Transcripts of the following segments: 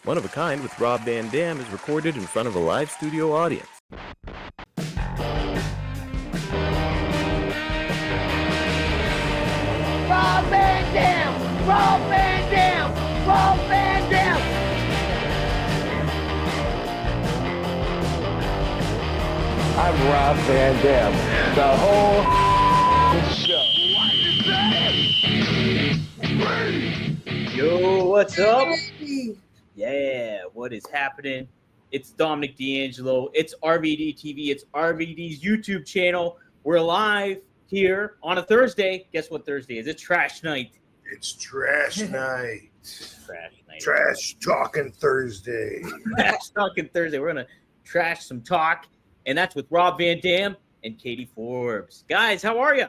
One of a Kind with Rob Van Dam is recorded in front of a live studio audience. Rob Van Dam! Rob Van Dam! Rob Van Dam! I'm Rob Van Dam. The whole show. Yo, what's up? Yeah, what is happening? It's Dominic D'Angelo. It's RVD TV. It's RVD's YouTube channel. We're live here on a Thursday. Guess what Thursday is? It's Trash Night. It's Trash Night. Trash Night. Trash Talking Thursday. Trash Talking Thursday. We're going to trash some talk, and that's with Rob Van Dam and Katie Forbes. Guys, how are you?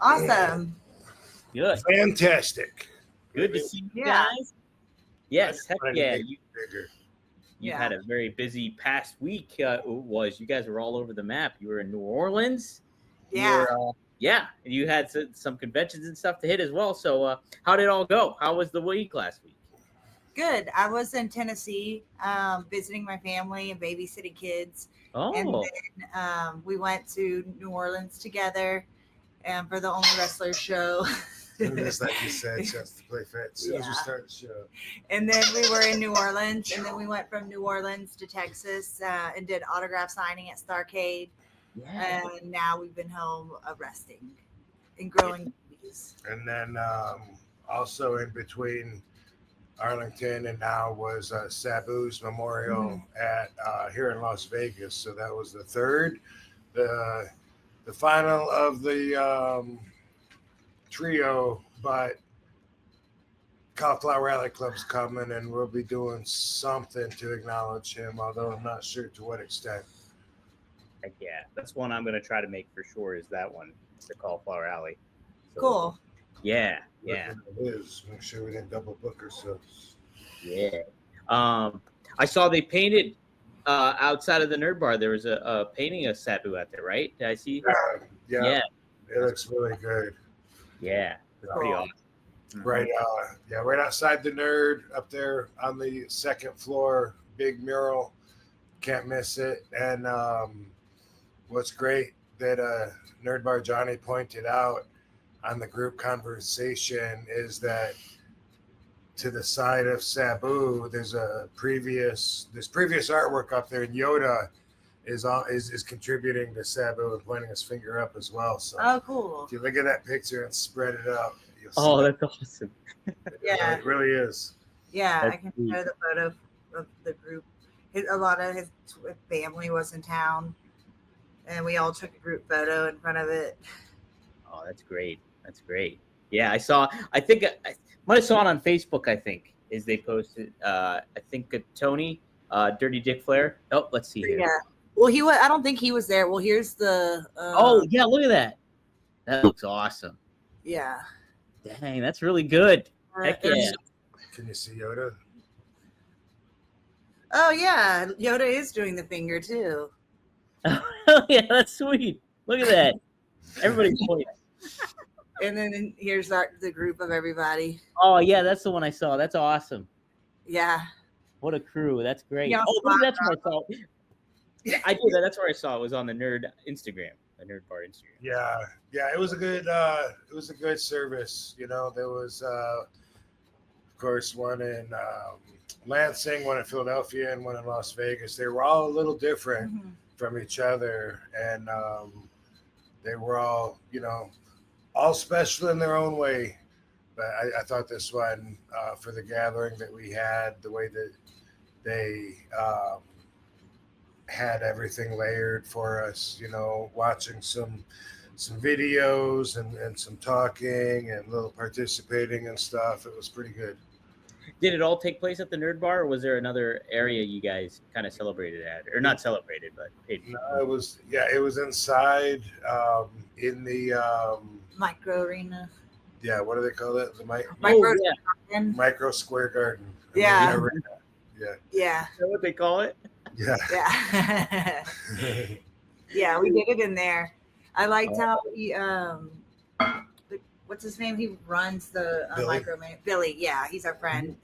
Awesome. Good. Fantastic. Good to see you Yeah. guys. Yes, heck yeah. Bigger. You Yeah. had a very busy past week. It was. You guys were all over the map. You were in New Orleans. Yeah. And you had some conventions and stuff to hit as well. So how did it all go? How was the week last week? Good. I was in Tennessee visiting my family and babysitting kids. Oh, And then we went to New Orleans together for the Only Wrestler show. Just like you said, just to play fetch. As soon as we Yeah. start the show. And then we were in New Orleans. And then we went from New Orleans to Texas and did autograph signing at Starrcast. yeah. And now we've been home resting and growing babies. And then also in between Arlington and now was Sabu's memorial at here in Las Vegas. So that was the third, the final of the trio, but Cauliflower Alley Club's coming and we'll be doing something to acknowledge him, although I'm not sure to what extent. Heck yeah. That's one I'm going to try to make for sure is that one, the Cauliflower Alley. So, Cool. Yeah. It is. Make sure we didn't double book ourselves. Yeah. I saw they painted outside of the Nerd Bar. There was a painting of Sabu out there, right? Did I see? Yeah. It looks really good. Yeah. It's pretty Cool. awesome. Right, right outside the Nerd, up there on the second floor, big mural, can't miss it. And what's great that Nerd Bar Johnny pointed out on the group conversation is that to the side of Sabu, there's previous artwork up there, and Yoda is contributing to Sabu and pointing his finger up as well. So Oh, cool. if you look at that picture and spread it out, you'll see Oh, that's awesome. Yeah. it really is. Yeah, I That's can sweet. show the photo of the group. A lot of his family was in town, and we all took a group photo in front of it. Oh, that's great. That's great. Yeah, I think I might have saw it on Facebook, I think, is they posted, I think Tony, Dirty Dick Flair. Oh, let's see here. Yeah. Well, I don't think he was there. Well, here's the. Oh, yeah, look at that. That looks awesome. Yeah. Dang, that's really good. Heck yeah. Can you see Yoda? Oh yeah, Yoda is doing the finger too. Oh, yeah, that's sweet. Look at that. Everybody's pointing. And then here's the group of everybody. Oh, yeah, that's the one I saw. That's awesome. Yeah. What a crew. That's great. Yeah, Oh, maybe that's where I saw it. I did that. That's where I saw it. It was on the Nerd Instagram, the Nerd Bar Instagram. Yeah. It was a good service. You know, there was of course one in Lansing, one in Philadelphia, and one in Las Vegas. They were all a little different Mhm. from each other, and they were all, all special in their own way. But I thought this one, for the gathering that we had, the way that they had everything layered for us, watching some videos and some talking and little participating and stuff. It was pretty good. Did it all take place at the Nerd Bar, or was there another area you guys kind of celebrated at? Or not celebrated, but paid? No, it was inside in the Micro arena. what do they call it? The Micro. yeah. micro square garden. Yeah. Yeah. Is that what they call it? Yeah. Yeah. Yeah, we did it in there. I liked how what's his name? He runs the Billy. Billy. Yeah, he's our friend.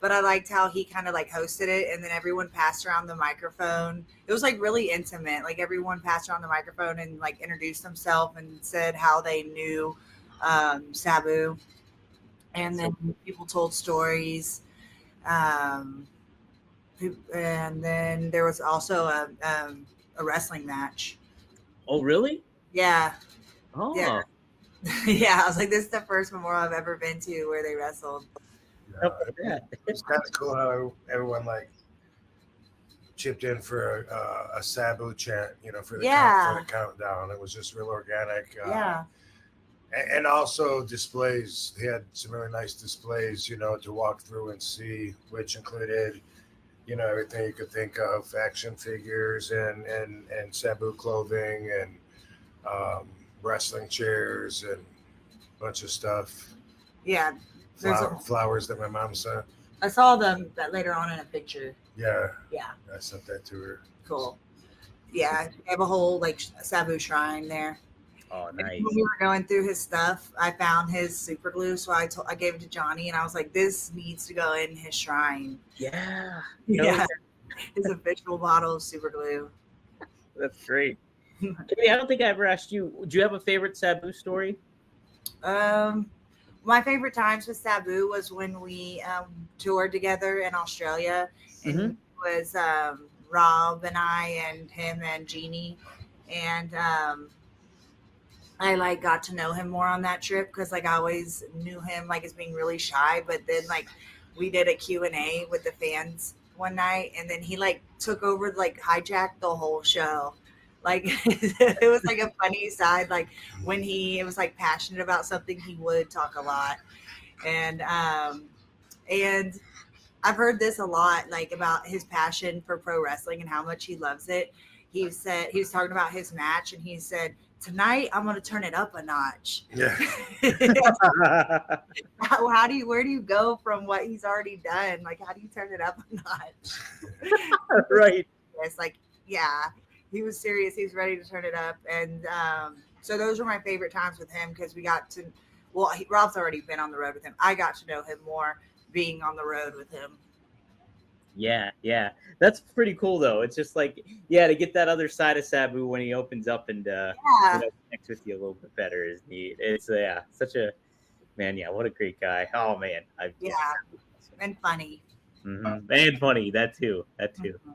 But I liked how he kind of like hosted it, and then everyone passed around the microphone. It was like really intimate. Like everyone passed around the microphone and like introduced themselves and said how they knew Sabu, and then people told stories. And then there was also a wrestling match. Oh, really? Yeah. Oh, Yeah. Yeah, I was like, this is the first memorial I've ever been to where they wrestled. It's kind of cool how everyone like chipped in for a Sabu chant, for the countdown. It was just real organic. Yeah. And also displays. He had some really nice displays, to walk through and see, which included, everything you could think of, action figures and Sabu clothing and wrestling chairs and a bunch of stuff. Yeah. Flowers that my mom sent. I saw them later on in a picture. Yeah. Yeah. I sent that to her. Cool. Yeah. They have a whole like Sabu shrine there. Oh, nice. When we were going through his stuff, I found his super glue. So I gave it to Johnny and I was like, this needs to go in his shrine. Yeah. Yeah. His official bottle of super glue. That's great. I don't think I ever asked you, do you have a favorite Sabu story? My favorite times with Sabu was when we toured together in Australia, and it was Rob and I and him and Jeannie, and I like got to know him more on that trip because like I always knew him like as being really shy, but then like we did a Q&A with the fans one night, and then he like took over, like hijacked the whole show. Like it was like a funny side. Like when he was like passionate about something, he would talk a lot. And I've heard this a lot, like about his passion for pro wrestling and how much he loves it. He said he was talking about his match, and he said, "Tonight I'm going to turn it up a notch." Yeah. Where do you go from what he's already done? Like, how do you turn it up a notch? Right. It's like, yeah. He was serious. He was ready to turn it up. And so those were my favorite times with him because we got to, Rob's already been on the road with him. I got to know him more being on the road with him. Yeah. That's pretty cool, though. It's just like, to get that other side of Sabu when he opens up and connects with you a little bit better is neat. It's, such a, man, what a great guy. Oh, man. And funny. Mm-hmm. And funny, that too. Mm-hmm.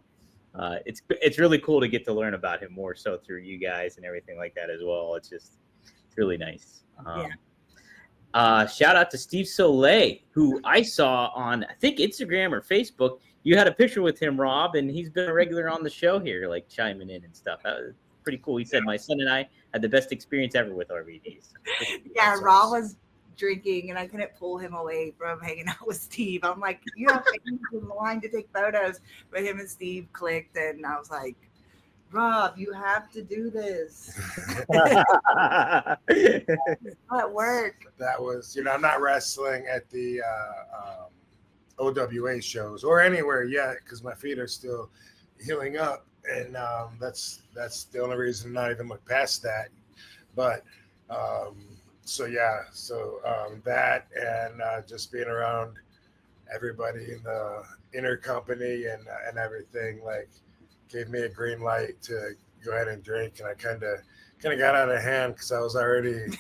It's really cool to get to learn about him more so through you guys and everything like that as well. It's really nice. Shout out to Steve Soleil, who I saw on, I think, Instagram or Facebook. You had a picture with him, Rob, and he's been a regular on the show here, like chiming in and stuff. That was pretty cool. He said, my son and I had the best experience ever with RVDs. Yeah, Rob was drinking and I couldn't pull him away from hanging out with Steve. I'm like, you have to use the line to take photos. But him and Steve clicked, and I was like, Rob, you have to do this. At work. That was, I'm not wrestling at the OWA shows or anywhere yet because my feet are still healing up, and that's the only reason not even look past that. But that and just being around everybody in the inner company and everything like gave me a green light to go ahead and drink, and I kind of got out of hand because I was already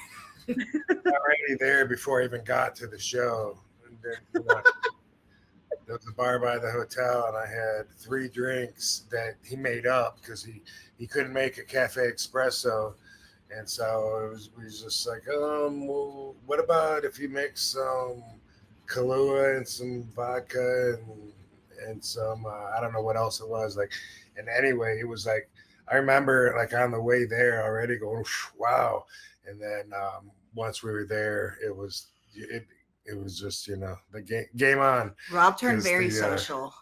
there before I even got to the show. And then, there was a bar by the hotel, and I had 3 drinks that he made up because he couldn't make a cafe espresso. And so we was just like, well, what about if you mix some Kahlua and some vodka and some, I don't know what else it was. Like, and anyway, it was like, I remember like on the way there already going, wow. And then once we were there, it was just, the game on. Rob turned very social.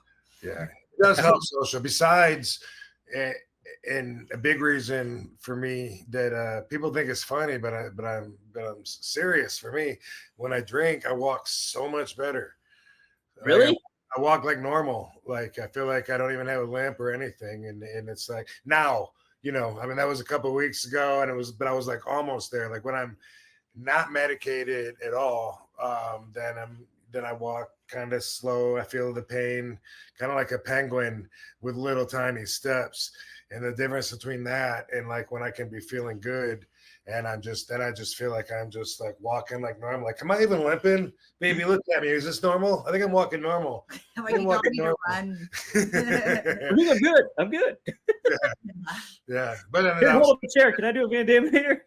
Yeah, it does help social. Besides, and a big reason for me that people think it's funny, but I'm serious. For me, when I drink, I walk so much better. Really? Like, I walk like normal. Like I feel like I don't even have a limp or anything. And it's like now, that was a couple of weeks ago, and but I was like almost there. Like when I'm not medicated at all, then I walk kind of slow. I feel the pain, kind of like a penguin with little tiny steps. And the difference between that and like when I can be feeling good, and I just feel like I'm just like walking like normal. Like, am I even limping? Baby, look at me. Is this normal? I think I'm walking normal. Like you don't need to run. I'm good. Yeah. But then Here, hold up the chair. Can I do a Van Damme later?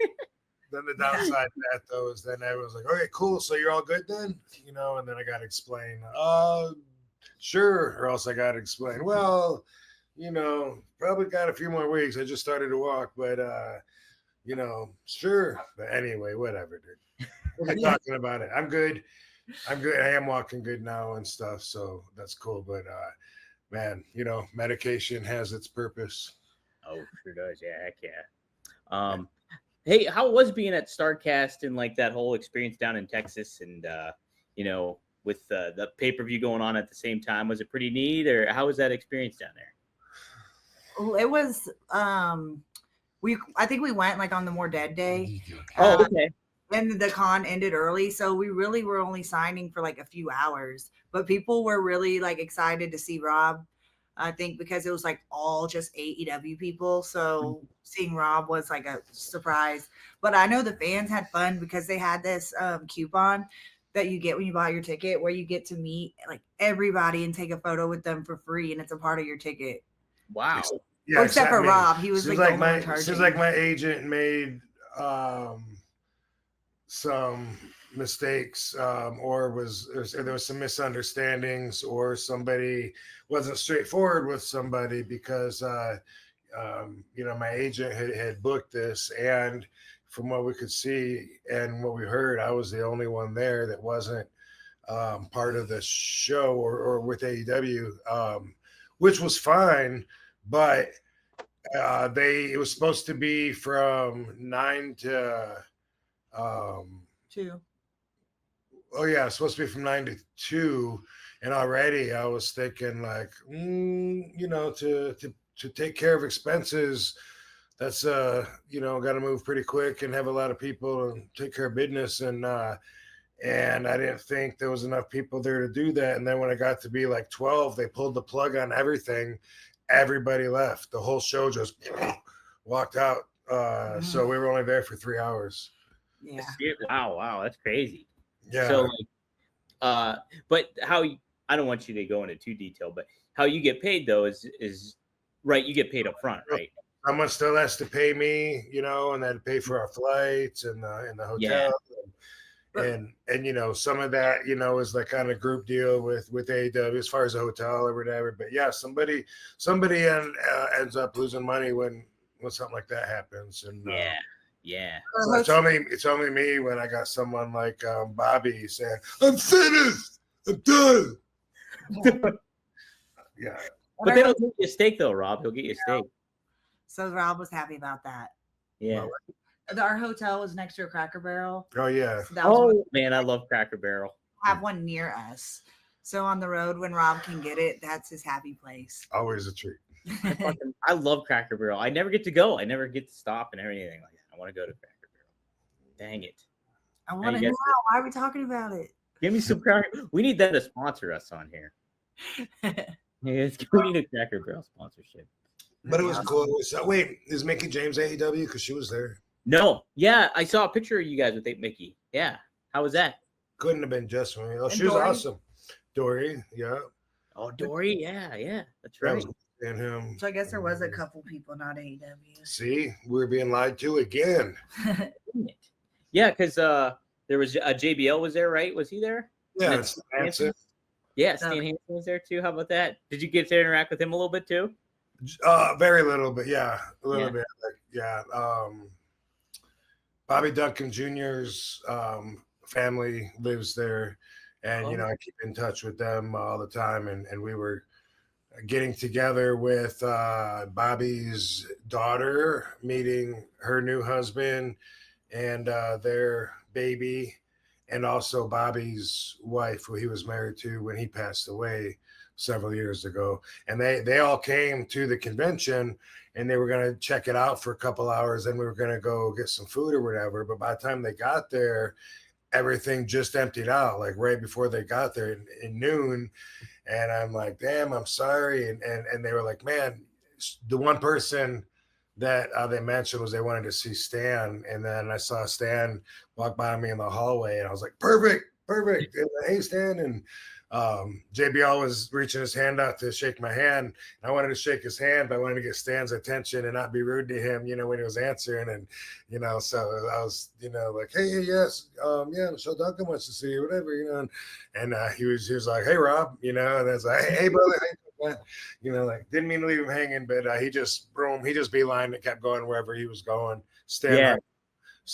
then the downside to that though is then everyone's like, okay, cool. So you're all good then? You know, and then I got to explain, sure. Or else I got to explain, well, you know, probably got a few more weeks. I just started to walk, but, you know, sure. But anyway, whatever, dude. We'll be talking about it. I'm good. I am walking good now and stuff. So that's cool. But, man, you know, medication has its purpose. Oh, sure does. Yeah, heck yeah. Hey, how was being at Starrcast and like that whole experience down in Texas and, you know, with the pay-per-view going on at the same time? Was it pretty neat, or how was that experience down there? It was, I think we went like on the More Dead day. Oh, okay. And the con ended early, so we really were only signing for like a few hours. But people were really like excited to see Rob. I think because it was like all just AEW people, so seeing Rob was like a surprise. But I know the fans had fun because they had this coupon that you get when you buy your ticket, where you get to meet like everybody and take a photo with them for free, and it's a part of your ticket. Wow. Yeah, except for me. Rob, he was seems like my agent made some mistakes, or there was some misunderstandings, or somebody wasn't straightforward with somebody because you know, my agent had booked this, and from what we could see and what we heard, I was the only one there that wasn't part of the show or with AEW, which was fine. But it was supposed to be from 9 to 2. Oh yeah, it's supposed to be from 9 to 2, and already I was thinking like, you know, to take care of expenses, that's you know, got to move pretty quick and have a lot of people and take care of business, and I didn't think there was enough people there to do that. And then when it got to be like 12, they pulled the plug on everything. Everybody left. The whole show just walked out. So we were only there for 3 hours. Yeah. Wow, that's crazy. Yeah. So, like, but how? I don't want you to go into too detail, but how you get paid though is right. You get paid up front, right? Someone still has to pay me, you know, and then pay for our flights and the hotel. Yeah. And you know, some of that, you know, is like kind of group deal with AEW as far as a hotel or whatever. But yeah, somebody ends up losing money when something like that happens. And yeah. So it's only me when I got someone like Bobby saying, "I'm finished, I'm done." Yeah. But they don't get you a steak though, Rob. He'll get you a steak. So Rob was happy about that. Yeah. Our hotel was next to a Cracker Barrel. Oh yeah. So man, I love Cracker Barrel. Have one near us. So on the road, when Rob can get it, that's his happy place. Always a treat. I love Cracker Barrel. I never get to go. I never get to stop and anything like that. I want to go to Cracker Barrel. Dang it. I want to know. Why are we talking about it? Give me some Cracker. We need them to sponsor us on here. We need a Cracker Barrel sponsorship. But it was cool. Wait, is Mickey James AEW? Because she was there. No. Yeah, I saw a picture of you guys with Mickey. Yeah. How was that? Couldn't have been just me. Oh, she was awesome. Dory, yeah. Oh, Dory, yeah. That's right. And him. So I guess there was a couple people not AEW. See, we're being lied to again. Yeah, because there was JBL was there, right? Was he there? Yeah, Hanson. Yeah, Stan Hansen was there too. How about that? Did you get to interact with him a little bit too? Very little, but yeah, a little bit. Like, yeah. Bobby Duncum Jr.'s family lives there, and you know, I keep in touch with them all the time, and we were getting together with Bobby's daughter, meeting her new husband and their baby, and also Bobby's wife, who he was married to when he passed away. several years ago, and they all came to the convention, and they were going to check it out for a couple hours, and we were going to go get some food or whatever. But by the time they got there, everything just emptied out, like right before they got there in noon. And I'm like, damn, I'm sorry. And they were like, man, the one person that they mentioned was they wanted to see Stan. And then I saw Stan walk by me in the hallway, and I was like, perfect. And, hey, Stan. And JBL was reaching his hand out to shake my hand. I wanted to shake his hand, but I wanted to get Stan's attention and not be rude to him, when he was answering. And, so I was, like, hey, yes, yeah, Michelle Duncum wants to see you, whatever, and he was like, hey, Rob, and I was like, hey, brother, like, didn't mean to leave him hanging, but he just beelined and kept going wherever he was going. Stan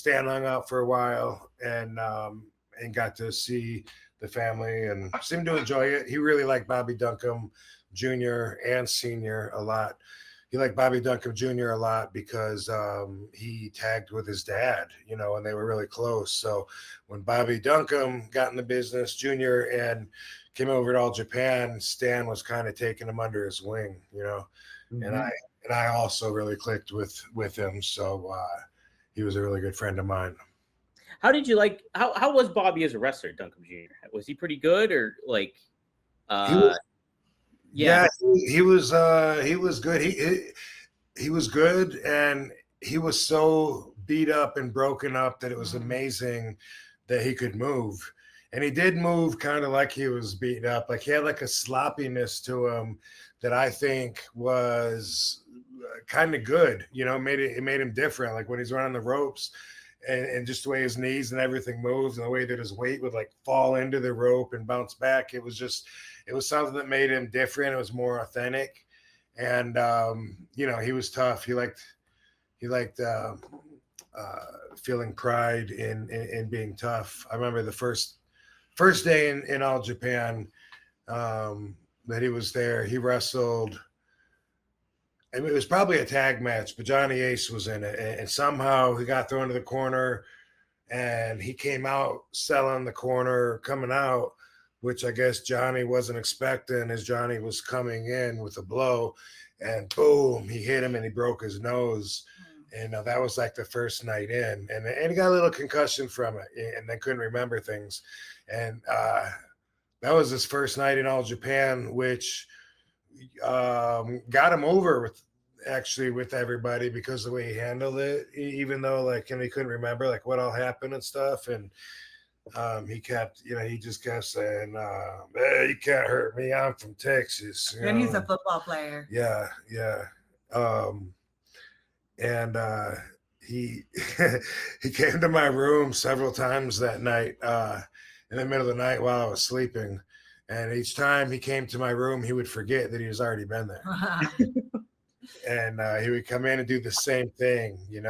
hung out for a while and got to see the family and seemed to enjoy it. He really liked Bobby Duncum Jr. and Sr. a lot. He liked Bobby Duncum Jr. a lot because he tagged with his dad, and they were really close. So when Bobby Duncum got in the business, Jr. and came over to All Japan, Stan was kind of taking him under his wing, Mm-hmm. And I also really clicked with him. So he was a really good friend of mine. How did you like? How was Bobby as a wrestler, Duncum Jr.? Was he pretty good, or like? He was good. He was good, and he was so beat up and broken up that it was amazing that he could move. And he did move kind of like he was beaten up. Like he had like a sloppiness to him that I think was kind of good. It made him different. Like when he's running the ropes. And just the way his knees and everything moved, and the way that his weight would like fall into the rope and bounce back. It was something that made him different. It was more authentic. And, he was tough. He liked feeling pride in being tough. I remember the first day in All Japan that he was there, he wrestled. I mean, it was probably a tag match, but Johnny Ace was in it. And somehow he got thrown to the corner, and he came out selling the corner, coming out, which I guess Johnny wasn't expecting, as Johnny was coming in with a blow. And boom, he hit him and he broke his nose. And that was like the first night in. And he got a little concussion from it and then couldn't remember things. And that was his first night in All Japan, which got him over with everybody because of the way he handled it, even though he couldn't remember like what all happened and stuff. And he just kept saying, you can't hurt me, I'm from Texas. And he's a football player. Yeah. And he he came to my room several times that night in the middle of the night while I was sleeping. And each time he came to my room, he would forget that he was already been there. And he would come in and do the same thing, he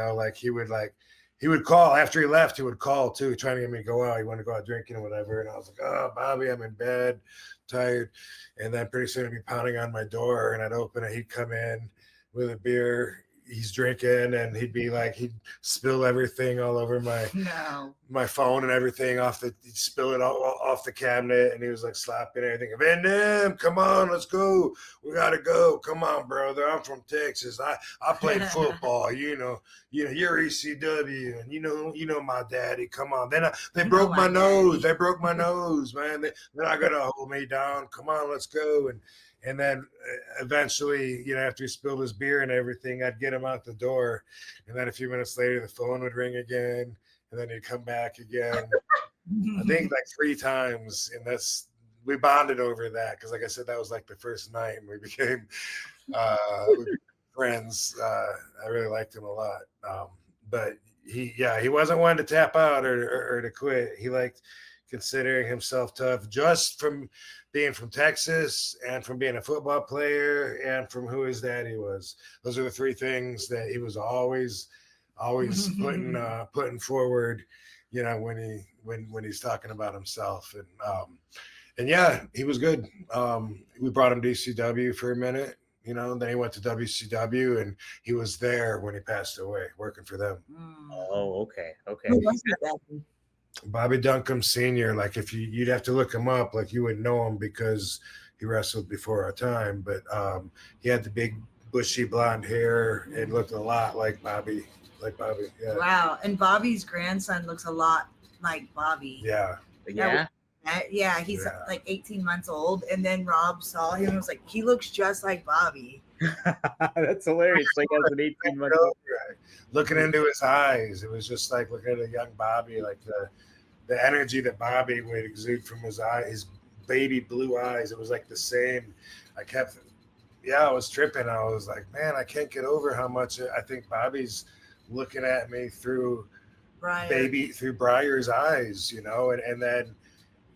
would call after he left. He would call too, trying to get me to go out. He wanted to go out drinking or whatever. And I was like, oh, Bobby, I'm in bed, tired. And then pretty soon he'd be pounding on my door, and I'd open it. He'd come in with a beer. He's drinking, and he'd spill everything all over my phone and everything he'd spill it all off the cabinet, and he was like slapping everything. Van Dam, come on, let's go. We gotta go. Come on, brother. I'm from Texas. I played football. You're ECW, and you know my daddy. Come on. Then they broke my nose. They broke my nose, man. They're not gonna hold me down. Come on, let's go. And then eventually, after he spilled his beer and everything, I'd get him out the door. And then a few minutes later, the phone would ring again. And then he'd come back again. I think like 3 times. And we bonded over that. Because like I said, that was like the first night. And we became friends. I really liked him a lot. But he wasn't one to tap out or to quit. He liked considering himself tough just from being from Texas and from being a football player and from who his daddy was. Those are the 3 things that he was always putting forward, when he's talking about himself. And yeah, he was good. We brought him to ECW for a minute, then he went to WCW, and he was there when he passed away, working for them. Oh, okay. Who was that? Bobby Duncum Sr. Like if you'd have to look him up, like you would know him because he wrestled before our time, but he had the big bushy blonde hair and looked a lot like Bobby. Yeah. Wow. And Bobby's grandson looks a lot like Bobby. Yeah. Yeah. Yeah, he's Yeah. like 18 months old. And then Rob saw him and was like, he looks just like Bobby. That's hilarious. Like as an 18-month old. Looking into his eyes, it was just like looking at a young Bobby, like the energy that Bobby would exude from his eye, his baby blue eyes. It was like the same. I was tripping. I was like, man, I can't get over how much I think Bobby's looking at me through Briar's eyes, you know, and then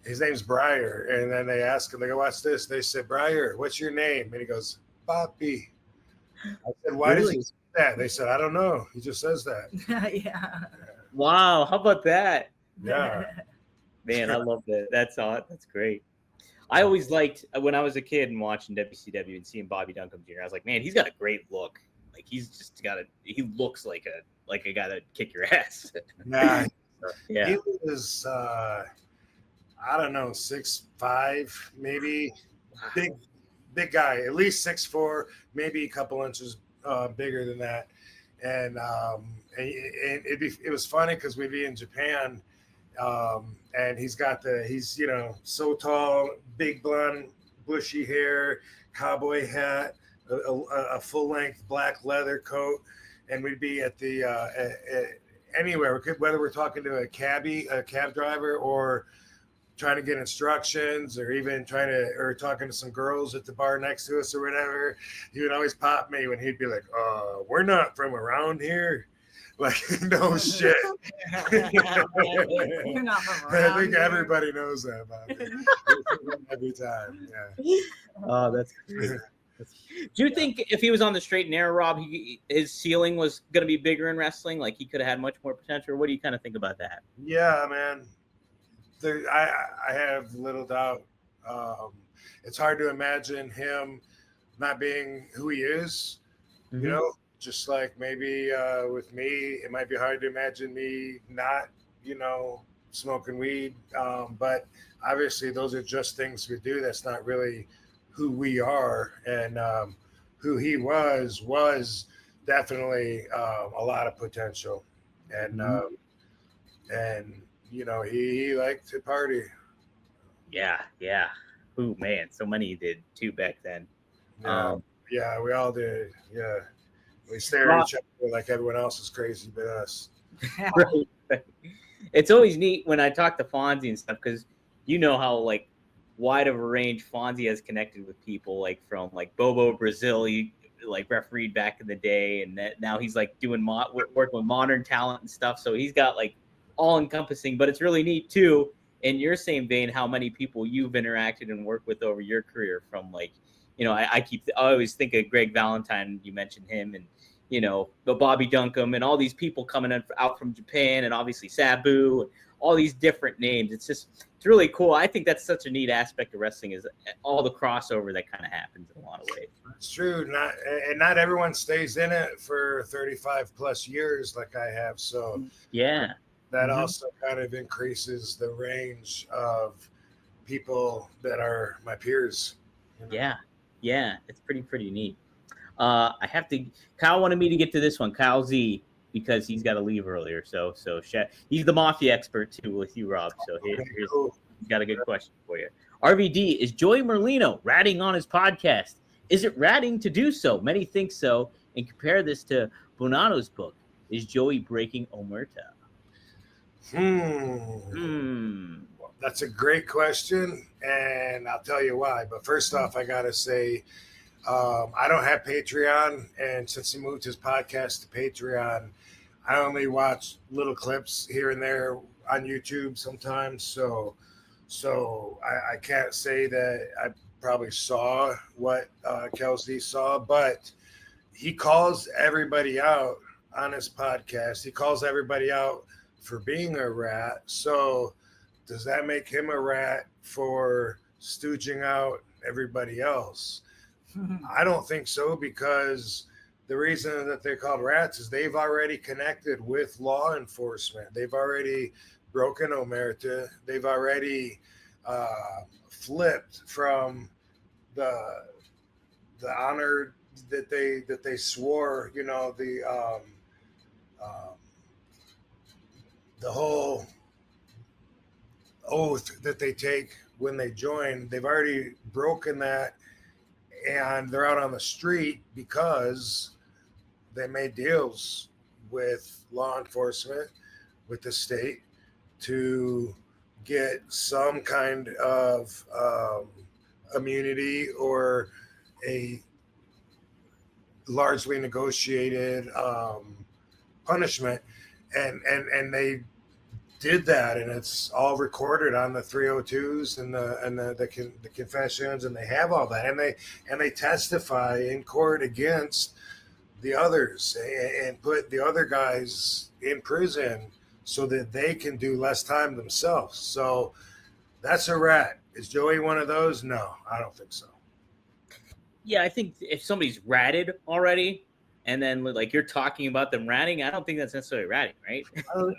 his name's Briar. And then they ask him, they go, what's this? They said, Briar, what's your name? And he goes, Bobby. I said, why does he say that? They said, I don't know. He just says that. Yeah. Wow. How about that? Yeah. Man, I love that. That's great. I always liked when I was a kid and watching WCW and seeing Bobby Duncum Jr. I was like, man, he's got a great look. Like he looks like a guy that kick your ass. Nah, yeah. He was I don't know, 6'5", maybe. Wow. Big guy, at least 6'4", maybe a couple inches bigger than that. And it was funny because we'd be in Japan, and he's you know, so tall, big blonde, bushy hair, cowboy hat, a full length black leather coat, and we'd be at the anywhere, whether we're talking to a cab driver, or trying to get instructions, or even talking to some girls at the bar next to us or whatever. He would always pop me when he'd be like, we're not from around here. Like, no shit. You're not from around I think here. everybody knows that about me. Every time. Yeah. Oh, that's great. Do you think if he was on the straight and narrow, Rob, his ceiling was going to be bigger in wrestling? Like he could have had much more potential? Or what do you kind of think about that? Yeah, man. I have little doubt. It's hard to imagine him not being who he is, Mm-hmm. you know, just like maybe with me, it might be hard to imagine me not, you know, smoking weed. But obviously those are just things we do. That's not really who we are. And who he was definitely a lot of potential. And, you know, he liked to party. Yeah. Ooh, man, so many did too back then. Yeah, we all did. Yeah. We stare at each other like everyone else is crazy but us. Right. It's always neat when I talk to Fonzie and stuff, because you know how like wide of a range Fonzie has connected with people, like from like Bobo Brazil, he like refereed back in the day, and that now he's like doing working with modern talent and stuff. So he's got like all encompassing, but it's really neat too, in your same vein, how many people you've interacted and worked with over your career. From like, you know, I always think of Greg Valentine, you mentioned him, and you know, the Bobby Duncum and all these people coming out from Japan, and obviously Sabu, and all these different names. It's really cool. I think that's such a neat aspect of wrestling, is all the crossover that kind of happens in a lot of ways. It's true. Not everyone stays in it for 35 plus years like I have. So yeah, that also kind of increases the range of people that are my peers. You know? Yeah, it's pretty neat. Kyle wanted me to get to this one, Kyle Z, because he's got to leave earlier. So he's the Mafia expert too with you, Rob. So he's got a good question for you. RVD, is Joey Merlino ratting on his podcast? Is it ratting to do so? Many think so, and compare this to Bonanno's book. Is Joey breaking Omerta? That's a great question, and I'll tell you why. But first off, I gotta say, I don't have Patreon, and since he moved his podcast to Patreon, I only watch little clips here and there on YouTube sometimes. So I can't say that I probably saw what Kelsey saw, but he calls everybody out on his podcast. He calls everybody out for being a rat. So does that make him a rat for stooging out everybody else? I don't think so, because the reason that they're called rats is they've already connected with law enforcement. They've already broken omerta. They've already flipped from the honor that they swore, you know, the whole oath that they take when they join, they've already broken that, and they're out on the street because they made deals with law enforcement, with the state, to get some kind of immunity or a largely negotiated punishment, and they did that, and it's all recorded on the 302s and the confessions, and they have all that, and they testify in court against the others and put the other guys in prison so that they can do less time themselves. So that's a rat. Is Joey one of those? No, I don't think so. Yeah, I think if somebody's ratted already, and then like you're talking about them ratting, I don't think that's necessarily ratting, right?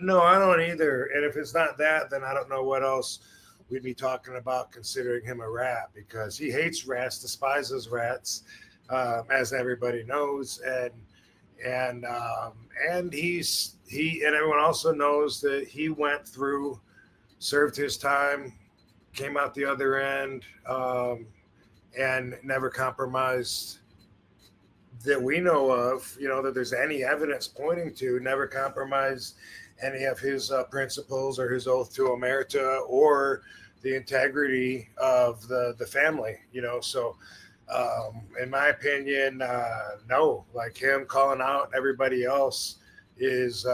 No, I don't either. And if it's not that, then I don't know what else we'd be talking about considering him a rat, because he hates rats, despises rats, as everybody knows, and everyone also knows that he went through, served his time, came out the other end, and never compromised that we know of, you know, that there's any evidence pointing to, never compromised any of his principles or his oath to omerta or the integrity of the family, you know. So in my opinion, no, like him calling out everybody else is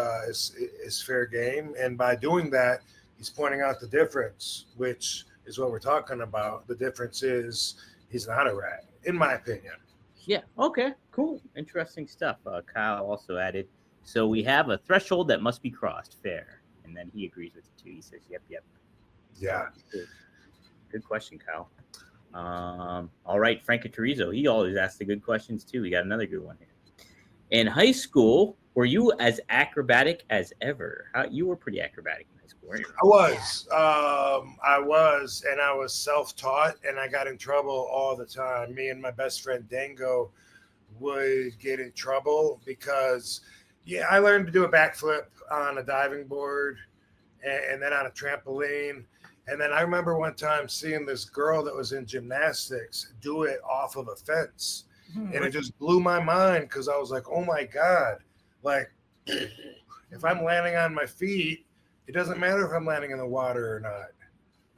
fair game. And by doing that, he's pointing out the difference, which is what we're talking about. The difference is he's not a rat, in my opinion. Yeah. Okay. Cool. Interesting stuff. Kyle also added, so we have a threshold that must be crossed. Fair. And then he agrees with it too. He says, yep. Yeah. Good question, Kyle. All right. Frank Terrizzo, he always asks the good questions too. We got another good one here. In high school, were you as acrobatic as ever? You were pretty acrobatic in high school, weren't you? I was, and I was self-taught, and I got in trouble all the time. Me and my best friend Dango would get in trouble because, yeah, I learned to do a backflip on a diving board and then on a trampoline. And then I remember one time seeing this girl that was in gymnastics do it off of a fence. And it just blew my mind because I was like, oh my God, like if I'm landing on my feet, it doesn't matter if I'm landing in the water or not.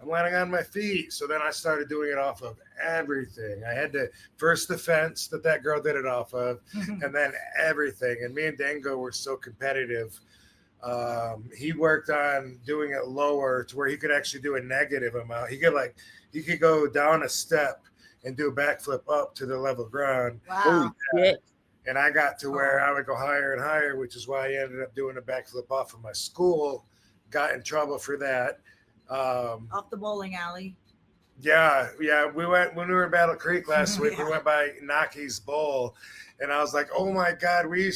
I'm landing on my feet. So then I started doing it off of everything. I had to first the fence that girl did it off of, and then everything. And me and Dango were so competitive. He worked on doing it lower to where he could actually do a negative amount. He could go down a step and do a backflip up to the level ground. Wow. And I got to where I would go higher and higher, which is why I ended up doing a backflip off of my school. Got in trouble for that. Off the bowling alley. Yeah. We went when we were in Battle Creek last week. We went by Naki's Bowl, and I was like, "Oh my God!" We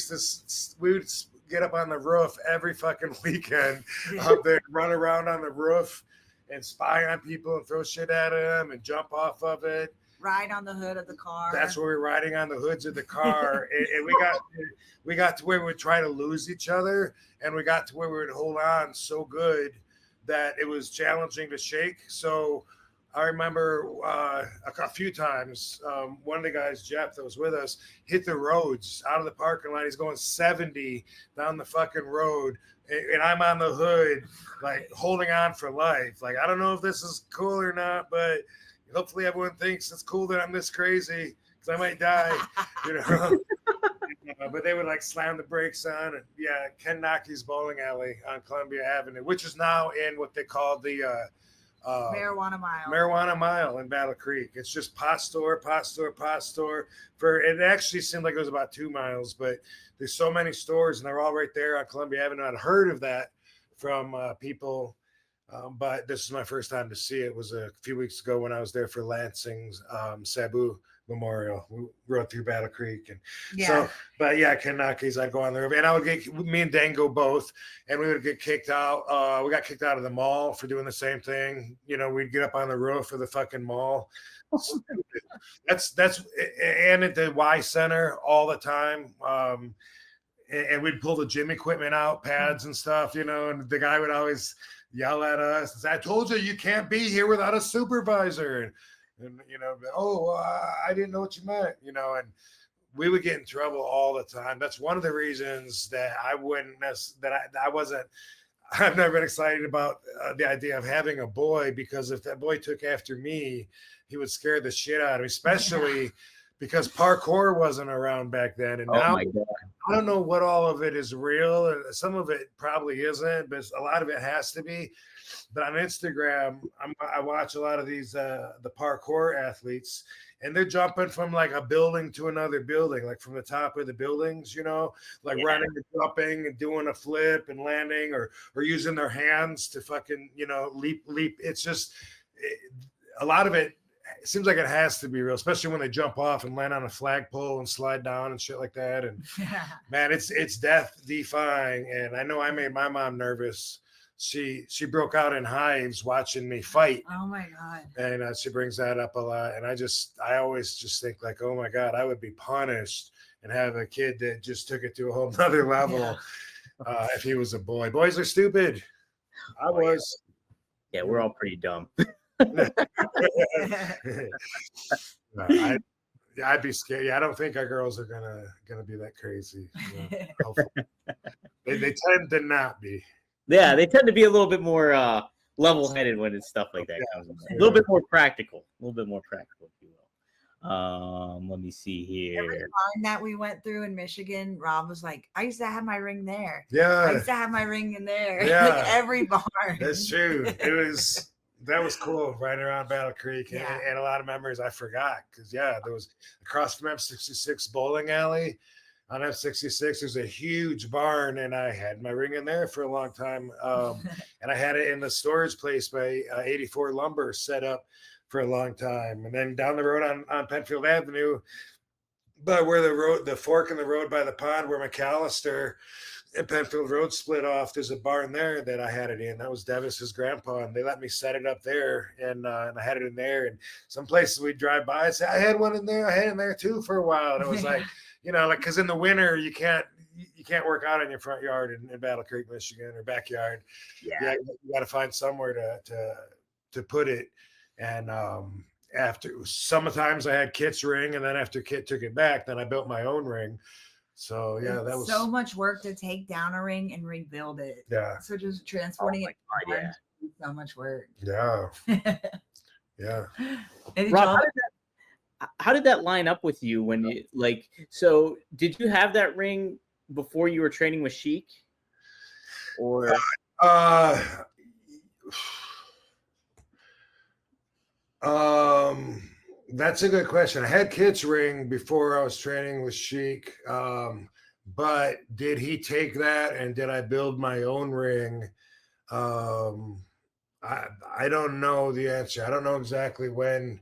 would get up on the roof every fucking weekend up there, run around on the roof, and spy on people and throw shit at them and jump off of it. Ride on the hood of the car. That's where we were riding on the hoods of the car, and we got to where we would try to lose each other, and we got to where we would hold on so good that it was challenging to shake. So I remember a few times, one of the guys, Jeff, that was with us, hit the roads out of the parking lot. He's going 70 down the fucking road, and I'm on the hood, like holding on for life. Like, I don't know if this is cool or not, but hopefully everyone thinks it's cool that I'm this crazy because I might die, you know. But they would like slam the brakes on. And, yeah, Ken Naki's bowling alley on Columbia Avenue, which is now in what they call the Marijuana Mile. Marijuana Mile in Battle Creek. It's just pot store. It actually seemed like it was about 2 miles, but there's so many stores and they're all right there on Columbia Avenue. I'd heard of that from people. But this is my first time to see it. It was a few weeks ago when I was there for Lansing's Sabu Memorial. We rode through Battle Creek, and Yeah. so, but yeah, Kanuckies, I'd go on the river, and I would get me and Dango both, and we would get kicked out. We got kicked out of the mall for doing the same thing. You know, we'd get up on the roof of the fucking mall. That's and at the Y Center all the time. And we'd pull the gym equipment out, pads and stuff, you know, and the guy would always yell at us and say, I told you can't be here without a supervisor. And you know, I didn't know what you meant, you know, and we would get in trouble all the time. That's one of the reasons that I wasn't, I've never been excited about the idea of having a boy, because if that boy took after me, he would scare the shit out of me, especially because parkour wasn't around back then. And now my God. I don't know what all of it is real, and some of it probably isn't, but a lot of it has to be. But on Instagram, I watch a lot of these the parkour athletes, and they're jumping from like a building to another building, like from the top of the buildings, you know, like running and jumping and doing a flip and landing, or using their hands to fucking, you know, leap. It's just a lot of it. It seems like it has to be real, especially when they jump off and land on a flagpole and slide down and shit like that. And man, it's death defying. And I know I made my mom nervous. She broke out in hives watching me fight. Oh my God. And she brings that up a lot. And I always just think like, oh my God, I would be punished and have a kid that just took it to a whole nother level. If he was a boy. Boys are stupid. I was. Yeah, we're all pretty dumb. I'd be scared. Yeah, I don't think our girls are gonna be that crazy. You know, they tend to not be. Yeah, they tend to be a little bit more level-headed when it's stuff like that comes in. A little bit more practical. A little bit more practical, if you will. Let me see here. Every barn that we went through in Michigan, Rob was like, I used to have my ring there. Yeah. I used to have my ring in there. Yeah. Like every barn. That's true. That was cool, right around Battle Creek, and a lot of memories I forgot, because there was across from F66 bowling alley on F66. There's a huge barn, and I had my ring in there for a long time, and I had it in the storage place by 84 Lumber set up for a long time, and then down the road on Penfield Avenue, but where the fork in the road by the pond where McAllister and Penfield Road split off, there's a barn there that I had it in. That was Devis's grandpa, and they let me set it up there, and I had it in there. And some places we'd drive by and say, I had one in there. I had it in there too for a while. And it was like, you know, like, because in the winter you can't work out in your front yard in Battle Creek, Michigan, or backyard. Yeah, you got to find somewhere to put it. And after sometimes I had Kit's ring, and then after Kit took it back, then I built my own ring. So yeah, that was so much work to take down a ring and rebuild it. Yeah. So just transporting it. Yeah. So much work. Yeah. Yeah. Rob, how did that line up with you when you so did you have that ring before you were training with Sheik? Or that's a good question. I had Kit's ring before I was training with Sheik, but did he take that and did I build my own ring? I don't know the answer. I don't know exactly when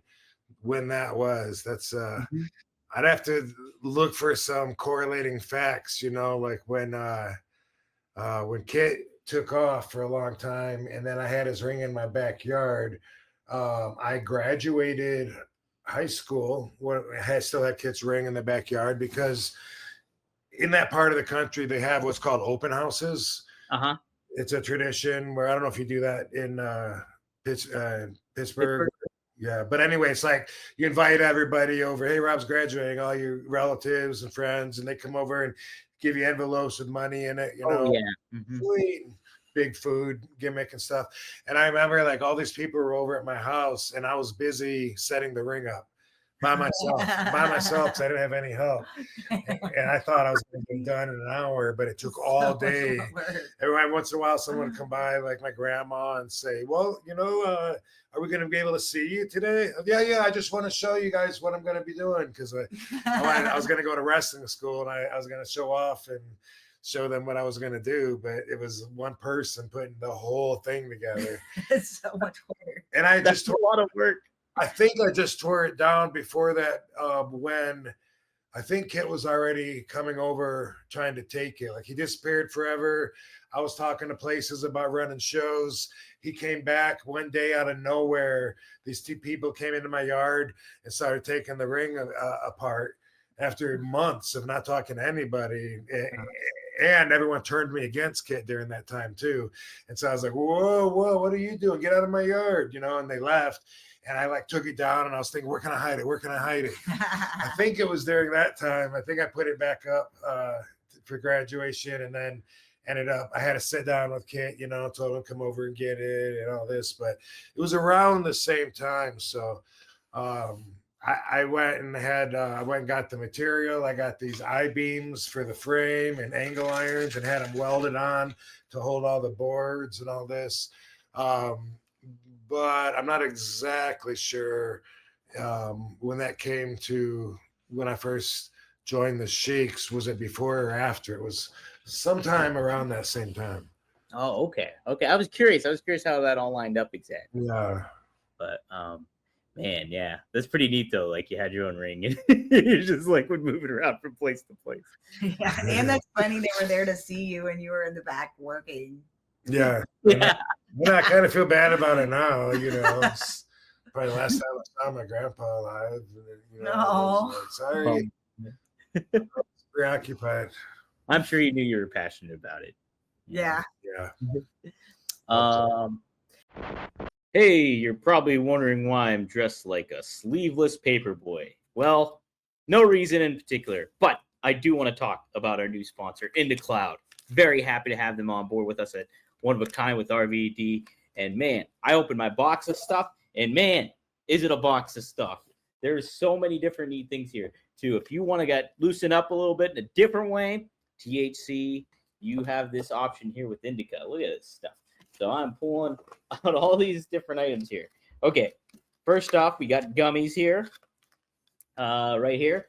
that was. That's I'd have to look for some correlating facts, you know, like when Kit took off for a long time and then I had his ring in my backyard. I graduated high school when I still had Kit's ring in the backyard, because in that part of the country they have what's called open houses. It's a tradition where I don't know if you do that in Pittsburgh. Yeah, but anyway, it's like you invite everybody over. Hey, Rob's graduating, all your relatives and friends, and they come over and give you envelopes with money in it. You know, sweet. Big food gimmick and stuff. And I remember like all these people were over at my house, and I was busy setting the ring up by myself because I didn't have any help. And I thought I was going to be done in an hour, but it took all day. Every once in a while, someone would come by, like my grandma, and say, well, you know, are we going to be able to see you today? Yeah, I just want to show you guys what I'm going to be doing, because I was going to go to wrestling school, and I was going to show off and show them what I was going to do, but it was one person putting the whole thing together. It's so much work. And I That's a lot of work. I think I just tore it down before that when I think Kit was already coming over trying to take it. Like he disappeared forever. I was talking to places about running shows. He came back one day out of nowhere. These two people came into my yard and started taking the ring apart after months of not talking to anybody. And everyone turned me against Kit during that time too. And so I was like, whoa, what are you doing? Get out of my yard, and they left. And I like took it down and I was thinking, where can I hide it? Where can I hide it? I think it was during that time. I think I put it back up for graduation and then ended up, I had to sit down with Kit, told him come over and get it and all this, but it was around the same time. So I went and got the material. I got these I-beams for the frame and angle irons and had them welded on to hold all the boards and all this. But I'm not exactly sure when that came to when I first joined the Sheiks. Was it before or after? It was sometime around that same time. Oh, okay. I was curious how that all lined up exactly. Yeah. But man, yeah, that's pretty neat though. Like you had your own ring and you just like would move it around from place to place. Yeah, and that's funny. They were there to see you and you were in the back working. Yeah. Yeah. I kind of feel bad about it now, It's probably the last time I saw my grandpa alive. No. Like, sorry. Preoccupied. I'm sure you knew you were passionate about it. Yeah. Yeah. Hey, you're probably wondering why I'm dressed like a sleeveless paperboy. Well, no reason in particular, but I do want to talk about our new sponsor, IndaCloud. Very happy to have them on board with us at One of a Kind with RVD. And man, I opened my box of stuff, and man, is it a box of stuff. There's so many different neat things here, too. If you want to get loosen up a little bit in a different way, THC, you have this option here with Indica. Look at this stuff. So I'm pulling out all these different items here. Okay, first off, we got gummies here. Right here,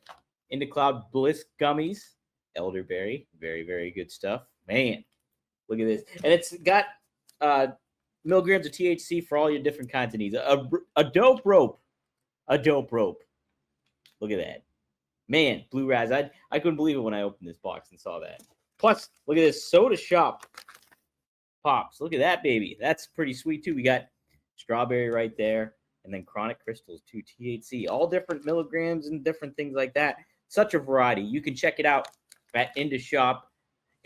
IndaCloud Bliss gummies, elderberry, very, very good stuff. Man, look at this. And it's got milligrams of THC for all your different kinds of needs. A dope rope. Look at that. Man, Blue Raz. I couldn't believe it when I opened this box and saw that. Plus, look at this Soda Shop pops. Look at that, baby. That's pretty sweet, too. We got strawberry right there. And then chronic crystals, too. THC. All different milligrams and different things like that. Such a variety. You can check it out at IndaShop.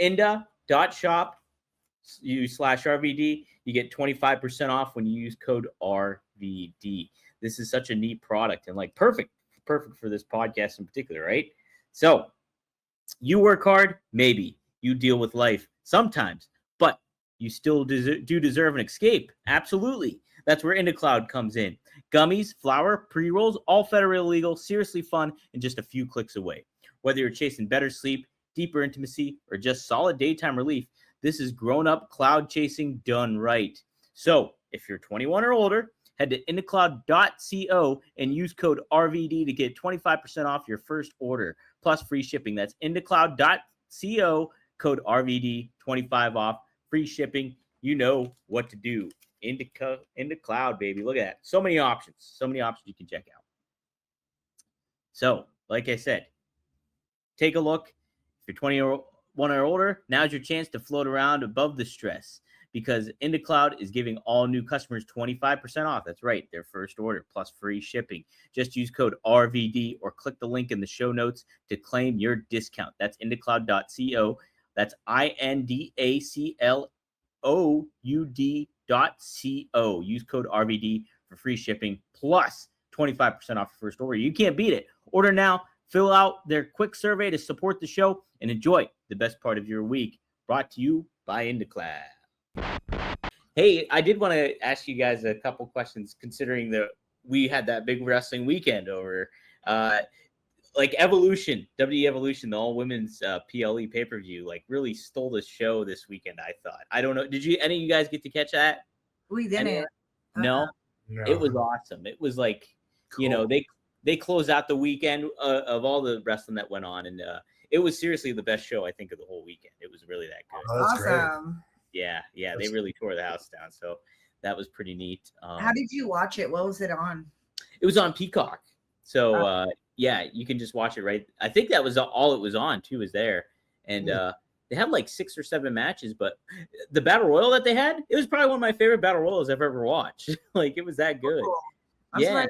Inda.shop/RVD. You get 25% off when you use code RVD. This is such a neat product and like perfect for this podcast in particular, right? So you work hard, maybe. You deal with life sometimes, but you still do deserve an escape. Absolutely. That's where IndaCloud comes in. Gummies, flour, pre-rolls, all federally legal, seriously fun, and just a few clicks away. Whether you're chasing better sleep, deeper intimacy, or just solid daytime relief, this is grown-up cloud chasing done right. So if you're 21 or older, head to indacloud.co and use code RVD to get 25% off your first order, plus free shipping. That's indacloud.co, code RVD, 25 off, free shipping. You know what to do. IndaCloud, baby. Look at that. So many options you can check out. So, like I said, take a look. If you're 21 or older, now's your chance to float around above the stress because IndaCloud is giving all new customers 25% off. That's right, their first order plus free shipping. Just use code RVD or click the link in the show notes to claim your discount. That's indacloud.co. That's INDACLOUD.co. Use code RVD for free shipping plus 25% off your first order. You can't beat it. Order now. Fill out their quick survey to support the show and enjoy the best part of your week. Brought to you by IndaCloud. Hey, I did want to ask you guys a couple questions considering that we had that big wrestling weekend over like Evolution, WWE Evolution, the all women's PLE pay-per-view, like really stole the show this weekend, I thought. I don't know. Did any of you guys get to catch that? We didn't. No? It was awesome. It was like, cool. They closed out the weekend of all the wrestling that went on. And it was seriously the best show, I think, of the whole weekend. It was really that good. Oh, that's Awesome. Yeah. They really tore the house down. So that was pretty neat. How did you watch it? What was it on? It was on Peacock. So yeah, you can just watch it right. I think that was all it was on too, was there. And they had like 6 or 7 matches, but the battle royal that they had, it was probably one of my favorite battle royals I've ever watched. Like, it was that good. Cool. I've Yeah.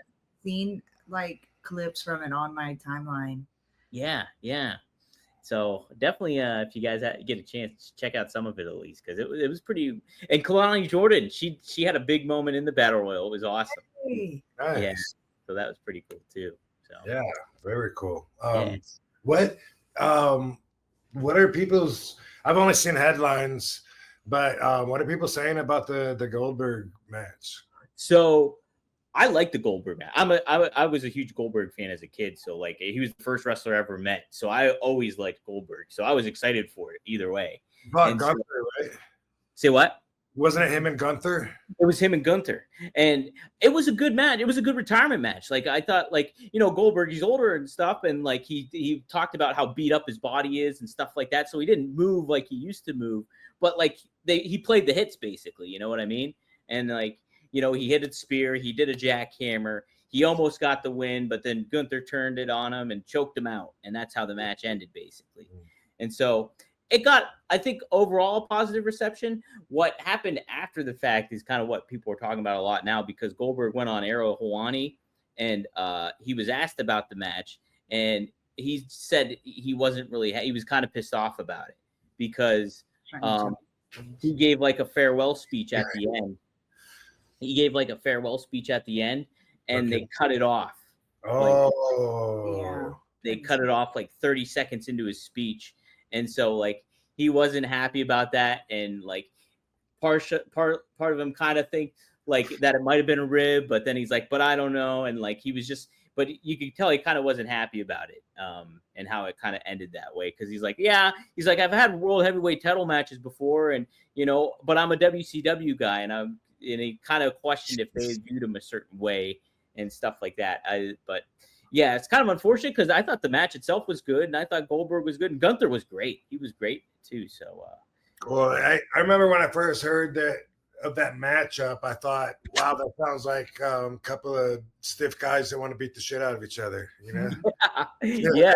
seen like clips from it on my timeline. Yeah. So definitely, if you guys get a chance, check out some of it at least, because it was pretty. And Kalani Jordan, she had a big moment in the battle royal. It was awesome. Hey. Nice. Yeah. So that was pretty cool too. So Yeah, very cool. yeah. What are people's? I've only seen headlines, but what are people saying about the Goldberg match? So I like the Goldberg match. I was a huge Goldberg fan as a kid. So like, he was the first wrestler I ever met. So I always liked Goldberg. So I was excited for it either way. But And Gunther, right? Say what? Wasn't it him and Gunther? It was him and Gunther, and it was a good match. It was a good retirement match. Like, I thought, like, Goldberg, he's older and stuff, and like he talked about how beat up his body is and stuff like that. So he didn't move like he used to move, but like he played the hits basically. You know what I mean? And like, he hit a spear, he did a jackhammer, he almost got the win, but then Gunther turned it on him and choked him out, and that's how the match ended basically. And so it got, I think, overall a positive reception. What happened after the fact is kind of what people are talking about a lot now, because Goldberg went on Arrow Hawani, and he was asked about the match, and he said he wasn't really, he was kind of pissed off about it because he gave like a farewell speech at the end. And they cut it off. Oh, They cut it off like 30 seconds into his speech. And so like, he wasn't happy about that. And like part of him kind of think like that it might've been a rib, but then he's like, but I don't know. And like, he was just, but you could tell he kind of wasn't happy about it. And how it kind of ended that way. Cause he's like, I've had world heavyweight title matches before, and but I'm a WCW guy, and he kind of questioned if they viewed him a certain way and stuff like that. But yeah, it's kind of unfortunate because I thought the match itself was good, and I thought Goldberg was good, and Gunther was great. He was great too. So, well, I remember when I first heard of that matchup, I thought, wow, that sounds like a couple of stiff guys that want to beat the shit out of each other. Yeah.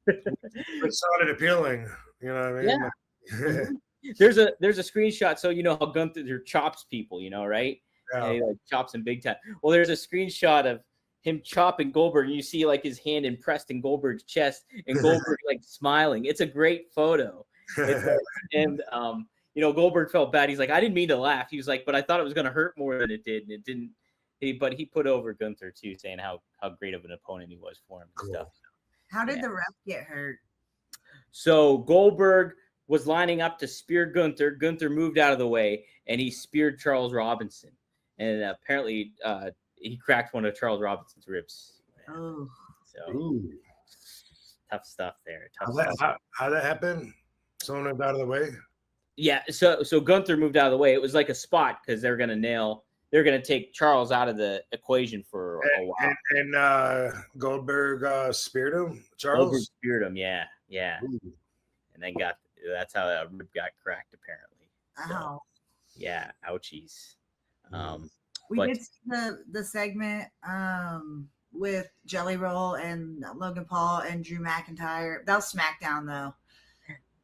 It sounded appealing. You know what I mean? Yeah. There's a screenshot, so how Gunther chops people, right? Yeah. And he like chops him big time. Well, there's a screenshot of him chopping Goldberg, and you see like his hand impressed in Goldberg's chest, and Goldberg like smiling. It's a great photo. And Goldberg felt bad. He's like, I didn't mean to laugh. He was like, but I thought it was going to hurt more than it did, and it didn't. But he put over Gunther too, saying how great of an opponent he was for him and stuff. How did the ref get hurt? So Goldberg was lining up to spear Gunther. Gunther moved out of the way, and he speared Charles Robinson. And apparently he cracked one of Charles Robinson's ribs. Oh. So tough stuff there. How that happened? Someone moved out of the way? Yeah, so Gunther moved out of the way. It was like a spot because they're going to take Charles out of the equation for a while. And Goldberg speared him? Charles? Goldberg speared him, yeah. Ooh. And then that's how that rib got cracked, apparently. So, Ow. yeah, ouchies. We did see the segment with Jelly Roll and Logan Paul and Drew McIntyre. That was SmackDown, though.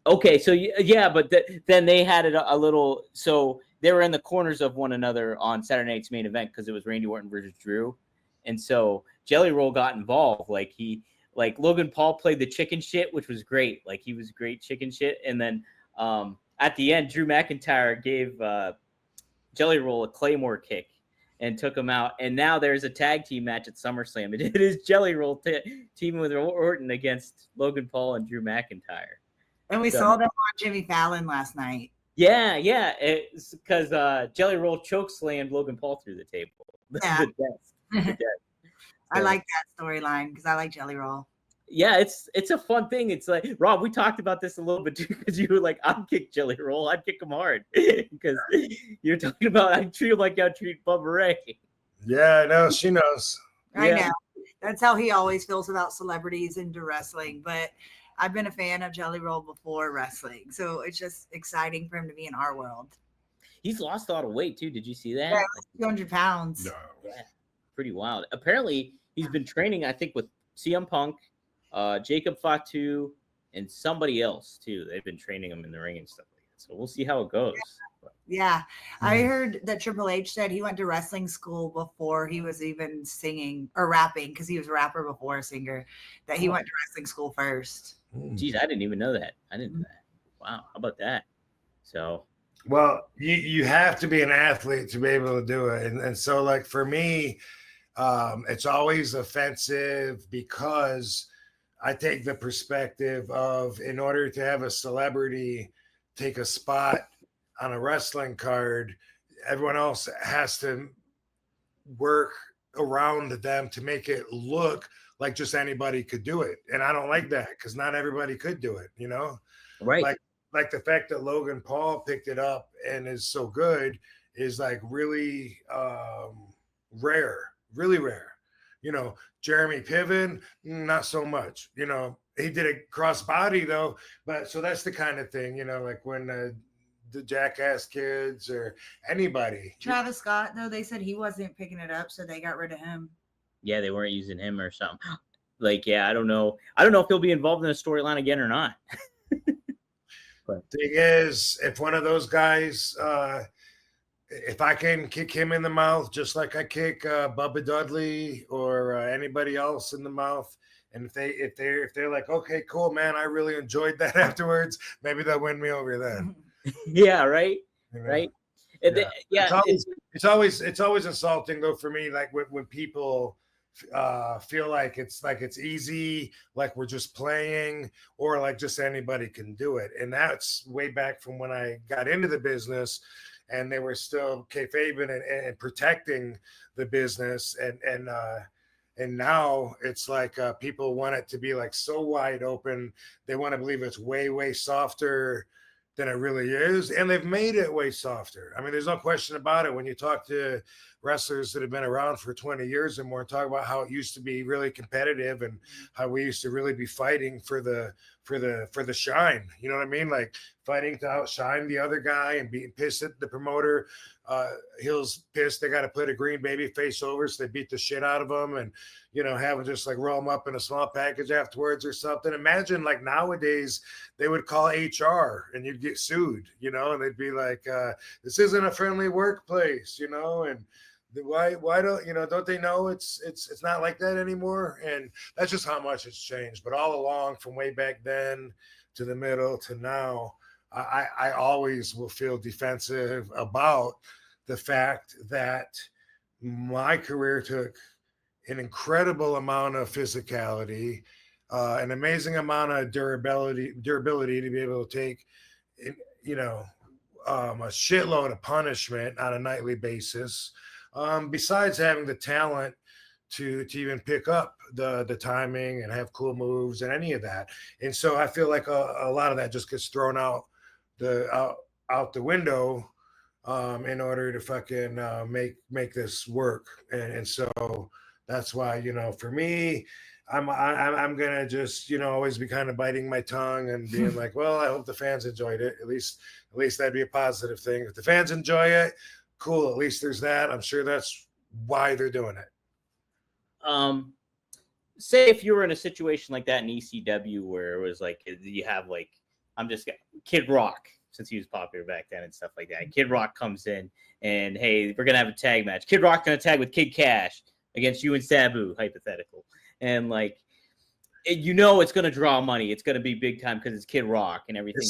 Okay, so yeah, but then they had it a little. So they were in the corners of one another on Saturday night's main event because it was Randy Orton versus Drew, and so Jelly Roll got involved. Like Logan Paul played the chicken shit, which was great. Like, he was great chicken shit, and then at the end, Drew McIntyre gave Jelly Roll a Claymore kick and took him out. And now there's a tag team match at SummerSlam. It is Jelly Roll teaming with Orton against Logan Paul and Drew McIntyre. And we saw them on Jimmy Fallon last night. Yeah. It's because Jelly Roll chokeslammed Logan Paul through the table. Yeah. The desk. I like that storyline because I like Jelly Roll. Yeah, it's a fun thing. It's like, Rob, we talked about this a little bit too, because you were like, I'd kick Jelly Roll. I'd kick him hard. Because you're talking about, I treat him like I treat Bubba Ray. Yeah, I know. She knows. I know. That's how he always feels about celebrities into wrestling. But I've been a fan of Jelly Roll before wrestling. So it's just exciting for him to be in our world. He's lost a lot of weight too. Did you see that? Yeah, 200 pounds. No. Yeah. pretty wild. Apparently, he's been training, I think, with CM Punk, Jacob Fatu, and somebody else too. They've been training him in the ring and stuff like that. So we'll see how it goes. Yeah, I heard that Triple H said he went to wrestling school before he was even singing or rapping, because he was a rapper before a singer, that he went to wrestling school first. Geez, I didn't even know that. I didn't know that. Wow, how about that? So, well, you have to be an athlete to be able to do it. And so, like, for me, it's always offensive because I take the perspective of, in order to have a celebrity take a spot on a wrestling card, everyone else has to work around them to make it look like just anybody could do it. And I don't like that, because not everybody could do it, you know? right. Like the fact that Logan Paul picked it up and is so good is like really rare, really rare. You know, Jeremy Piven, not so much. You know, he did a crossbody though, but so that's the kind of thing, you know, like when the Jackass kids or anybody. Travis Scott, though, they said he wasn't picking it up, so they got rid of him. Yeah, they weren't using him or something. Like, yeah, I don't know. I don't know if he'll be involved in a storyline again or not. But thing is, if one of those guys, if I can kick him in the mouth just like I kick Bubba Dudley or anybody else in the mouth, and if they're like, okay, cool, man, I really enjoyed that afterwards, maybe they'll win me over then. Yeah, right, You know? right. Yeah, it's always insulting though for me, like when people feel like it's easy, like we're just playing, or like just anybody can do it. And that's way back from when I got into the business, and they were still kayfabing and protecting the business, and now it's like people want it to be like so wide open. They want to believe it's way softer than it really is, and they've made it way softer. I mean, there's no question about it. When you talk to wrestlers that have been around for 20 years or more and talk about how it used to be really competitive and how we used to really be fighting for the shine, you know what I mean? Like fighting to outshine the other guy and being pissed at the promoter. Heel's pissed they got to put a green baby face over, so they beat the shit out of him, and you know, having just like roll them up in a small package afterwards or something. Imagine like nowadays they would call HR and you'd get sued, you know, and they'd be like, this isn't a friendly workplace, you know, and why don't they know it's not like that anymore? And that's just how much it's changed. But all along, from way back then to the middle to now, I always will feel defensive about the fact that my career took an incredible amount of physicality, an amazing amount of durability to be able to take, you know, a shitload of punishment on a nightly basis. Besides having the talent to even pick up the timing and have cool moves and any of that. And so I feel like a lot of that just gets thrown out the window in order to fucking make this work. And so that's why, you know, for me, I'm gonna just, you know, always be kind of biting my tongue and being like, well, I hope the fans enjoyed it. At least that'd be a positive thing. If the fans enjoy it, cool. At least there's that. I'm sure that's why they're doing it. Say if you were in a situation like that in ECW where it was like you have like Kid Rock, since he was popular back then and stuff like that. Kid Rock comes in and hey, we're gonna have a tag match. Kid Rock gonna tag with Kid Cash against you and Sabu, hypothetical, and like you know it's gonna draw money. It's gonna be big time because it's Kid Rock and everything.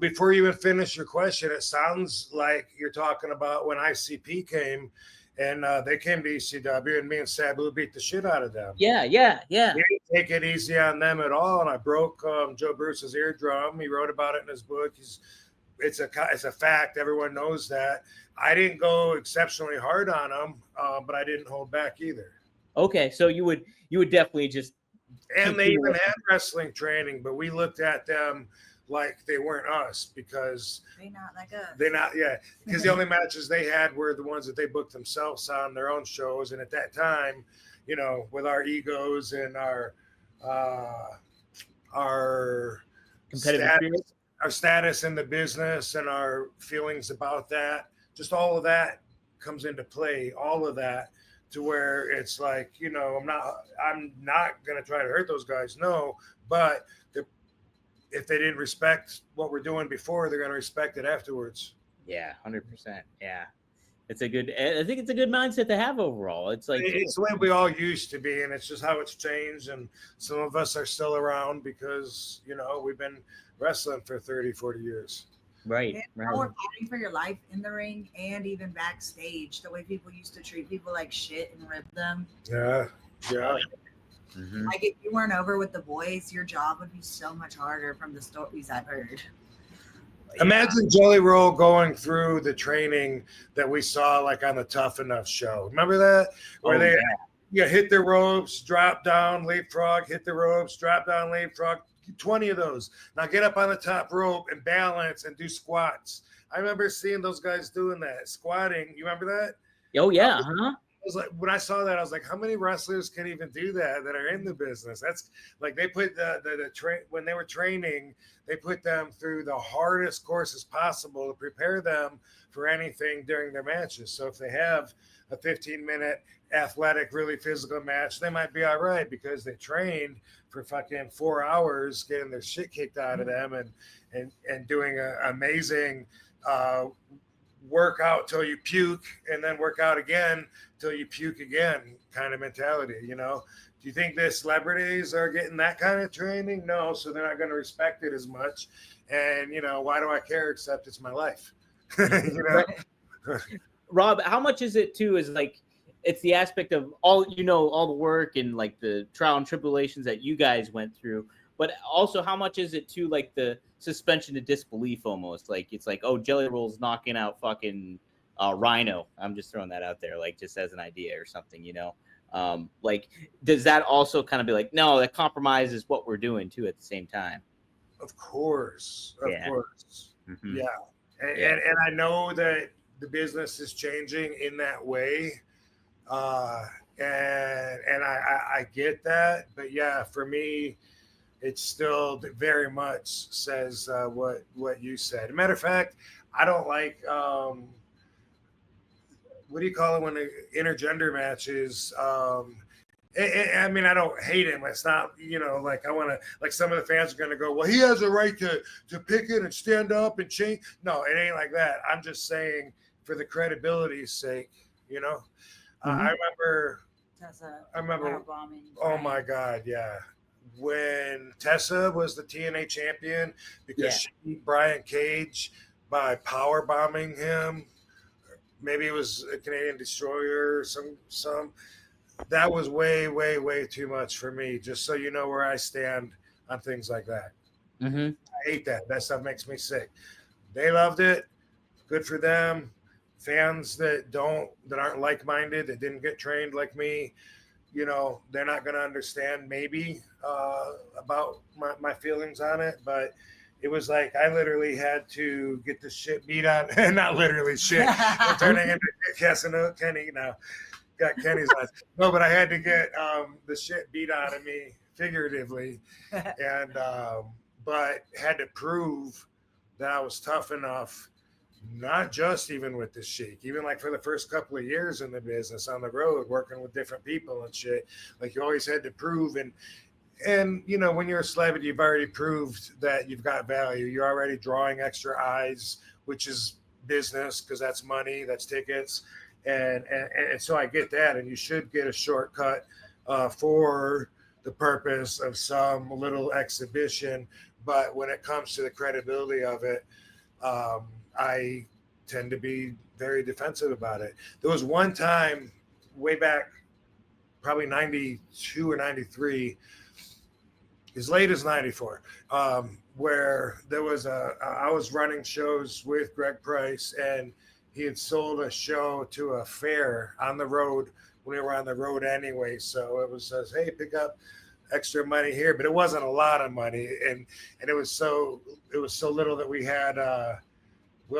Before you even finish your question, it sounds like you're talking about when ICP came. And they came to ECW, and me and Sabu beat the shit out of them. Yeah. We didn't take it easy on them at all, and I broke Joe Bruce's eardrum. He wrote about it in his book. It's a fact. Everyone knows that. I didn't go exceptionally hard on him, but I didn't hold back either. Okay, so you would definitely just. And they even had wrestling training, but we looked at them like they weren't us because because the only matches they had were the ones that they booked themselves on their own shows. And at that time, you know, with our egos and our competitive status in the business and our feelings about that, just all of that comes into play, all of that, to where it's like, you know, I'm not going to try to hurt those guys. No, but if they didn't respect what we're doing before, they're going to respect it afterwards. Yeah, 100%. Yeah. I think it's a good mindset to have overall. It's like, it's the way we all used to be, and it's just how it's changed. And some of us are still around because, you know, we've been wrestling for 30, 40 years. Right. Or fighting for your life in the ring and even backstage, the way people used to treat people like shit and rip them. Yeah. Mm-hmm. Like if you weren't over with the boys, your job would be so much harder from the stories I've heard. Imagine Jelly Roll going through the training that we saw like on the Tough Enough show. Remember that? Where hit the ropes, drop down, leapfrog, hit the ropes, drop down, leapfrog. 20 of those. Now get up on the top rope and balance and do squats. I remember seeing those guys doing that, squatting. You remember that? Oh, yeah. Huh? I was like, when I saw that, I was like, how many wrestlers can even do that are in the business? That's like they put when they were training, they put them through the hardest courses possible to prepare them for anything during their matches. So if they have a 15-minute athletic, really physical match, they might be all right because they trained for fucking 4 hours getting their shit kicked out of them and doing an amazing work out till you puke and then work out again till you puke again kind of mentality, you know. Do you think the celebrities are getting that kind of training? No, so they're not going to respect it as much. And, you know, why do I care except it's my life? You know? Rob, how much is it too is like it's the aspect of all the work and like the trial and tribulations that you guys went through, but also how much is it too like the suspension of disbelief almost? Like it's like, oh, Jelly Roll's knocking out fucking Rhino. I'm just throwing that out there, like just as an idea or something, you know. Like does that also kind of be like, no, that compromises what we're doing too at the same time? Of course. Mm-hmm. Yeah. And I know that the business is changing in that way. And I get that, but yeah, for me, it still very much says what you said. As a matter of fact, I don't like what do you call it when the intergender matches? I mean, I don't hate him. It's not, you know, like I want to, like some of the fans are going to go, well, he has a right to pick it and stand up and change. No, it ain't like that. I'm just saying for the credibility's sake, you know. I remember. Oh my God, yeah. When Tessa was the TNA champion because she beat Brian Cage by power bombing him. Maybe it was a Canadian Destroyer or some. That was way, way, way too much for me. Just so you know where I stand on things like that. Mm-hmm. I hate that. That stuff makes me sick. They loved it. Good for them. Fans that aren't like-minded, that didn't get trained like me, you know, they're not going to understand maybe about my feelings on it. But it was like I literally had to get the shit beat on, not literally shit. I'm turning into Casanova Kenny now. Got Kenny's eyes. No, but I had to get the shit beat out of me figuratively, and but had to prove that I was tough enough. Not just even with the Sheik, even like for the first couple of years in the business on the road, working with different people and shit. Like you always had to prove, and you know, when you're a celebrity, you've already proved that you've got value. You're already drawing extra eyes, which is business because that's money, that's tickets, and so I get that. And you should get a shortcut for the purpose of some little exhibition. But when it comes to the credibility of it, I tend to be very defensive about it. There was one time way back, probably 92 or 93, as late as 94, where there was I was running shows with Greg Price, and he had sold a show to a fair on the road when we were on the road anyway. So it was says, hey, pick up extra money here, but it wasn't a lot of money, and it was so little that we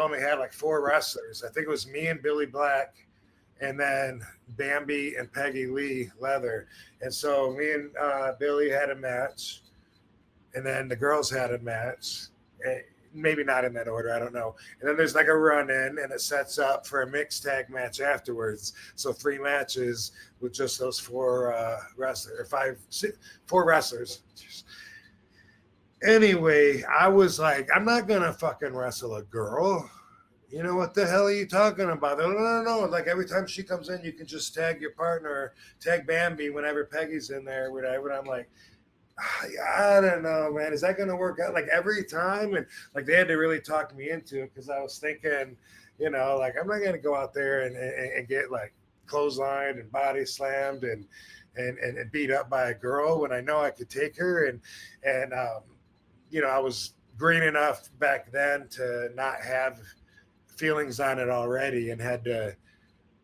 only had like 4 wrestlers. I think it was me and Billy Black, and then Bambi and Peggy Lee Leather. And so me and Billy had a match, and then the girls had a match. maybe not in that order. I don't know. And then there's like a run in, and it sets up for a mixed tag match afterwards. So 3 matches with just those 4 wrestlers, or 4 wrestlers. Anyway, I was like, I'm not gonna fucking wrestle a girl. You know, what the hell are you talking about? No. Like, every time she comes in, you can just tag your partner, tag Bambi whenever Peggy's in there, whatever. And I'm like, I don't know, man. Is that going to work out? Like, every time? And, like, they had to really talk me into it because I was thinking, you know, like, I'm not going to go out there and get, like, clotheslined and body slammed and beat up by a girl when I know I could take her. And you know, I was green enough back then to not have feelings on it already and had to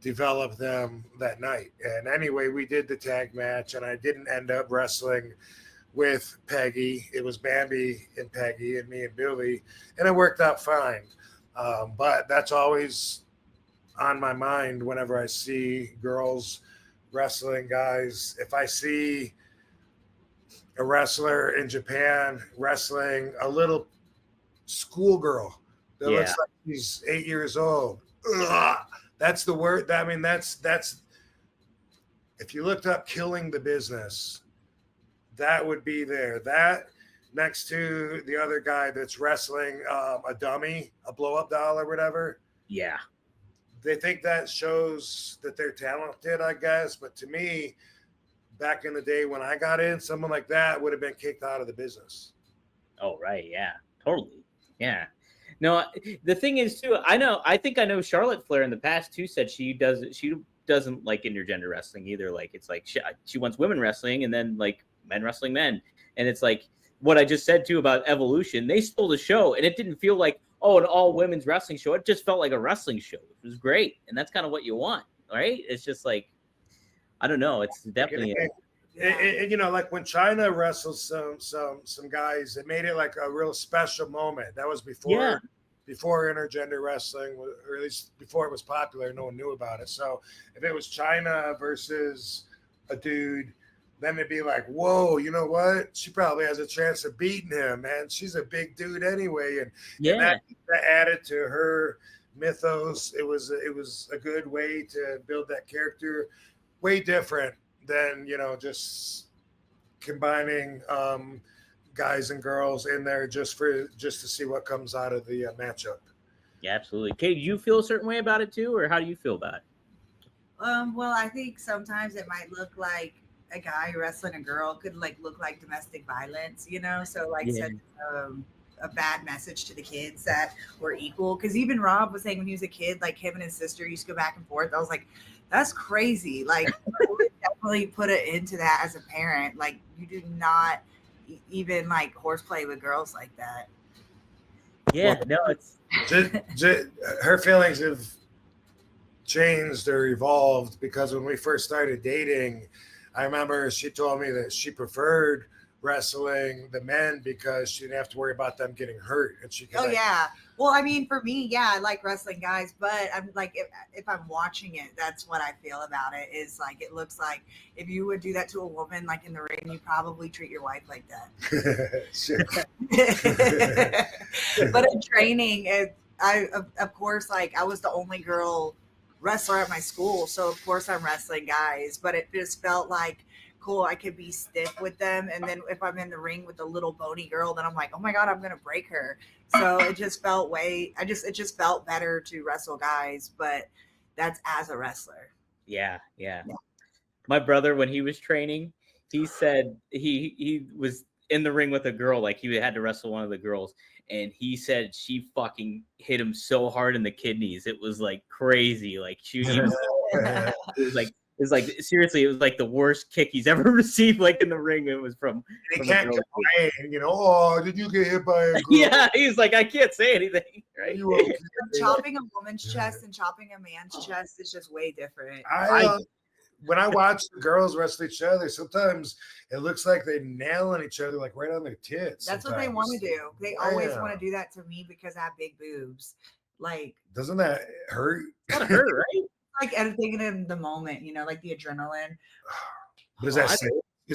develop them that night. And anyway, we did the tag match, and I didn't end up wrestling with Peggy. It was Bambi and Peggy and me and Billy, and it worked out fine. But that's always on my mind whenever I see girls wrestling guys. If I see a wrestler in Japan wrestling a little schoolgirl that looks like he's 8 years old. Ugh, that's the word. I mean, that's if you looked up Killing the Business, that would be there. That next to the other guy that's wrestling a dummy, a blow-up doll or whatever. Yeah. They think that shows that they're talented, I guess. But to me, back in the day when I got in, someone like that would have been kicked out of the business. Oh, right. Yeah, totally. Yeah. No, the thing is too, I think I know Charlotte Flair in the past too said she doesn't like intergender wrestling either. Like, it's like she wants women wrestling and then like men wrestling men. And it's like what I just said too about Evolution. They stole the show and it didn't feel like, oh, an all women's wrestling show. It just felt like a wrestling show. It was great. And that's kind of what you want, right? It's just like, I don't know. It's definitely you know, like when China wrestled some guys, it made it like a real special moment. That was before intergender wrestling, or at least before it was popular. No one knew about it. So if it was China versus a dude, then it'd be like, whoa, you know what? She probably has a chance of beating him, man. She's a big dude anyway, and that added to her mythos. It was a good way to build that character. Way different than, you know, just combining guys and girls in there just to see what comes out of the matchup. Yeah, absolutely. Kate, do you feel a certain way about it too, or how do you feel about it? Well, I think sometimes it might look like a guy wrestling a girl could like look like domestic violence, you know, so like send a bad message to the kids that we're equal. Because even Rob was saying when he was a kid, like him and his sister used to go back and forth. I was like, that's crazy. Like, I would definitely put it into that as a parent. Like, you do not even like horseplay with girls like that. Yeah, no, it's her feelings have changed or evolved because when we first started dating, I remember she told me that she preferred wrestling the men because she didn't have to worry about them getting hurt, and she could well, I mean, for me, I like wrestling guys, but I'm like, if I'm watching it, that's what I feel about it, is like, it looks like if you would do that to a woman like in the ring, you probably treat your wife like that. Sure. But in training, of course, like I was the only girl wrestler at my school, so of course I'm wrestling guys, but it just felt like cool, I could be stiff with them, and then if I'm in the ring with a little bony girl, then I'm like, oh my god, I'm gonna break her. So it just felt it just felt better to wrestle guys, but that's as a wrestler. Yeah. My brother, when he was training, he said he was in the ring with a girl, like he had to wrestle one of the girls, and he said she fucking hit him so hard in the kidneys, it was like crazy. Like it was like seriously, it was like the worst kick he's ever received, like in the ring. It was from he can't complain, you know, oh, did you get hit by a girl? Yeah, he's like, I can't say anything, right? Chopping a woman's chest and chopping a man's chest is just way different. When I watch the girls wrestle each other, sometimes it looks like they nailing each other like right on their tits. That's what they want to do. They always want to do that to me because I have big boobs. Like, doesn't that hurt? That hurt, right? Like editing in the moment, you know, like the adrenaline. But is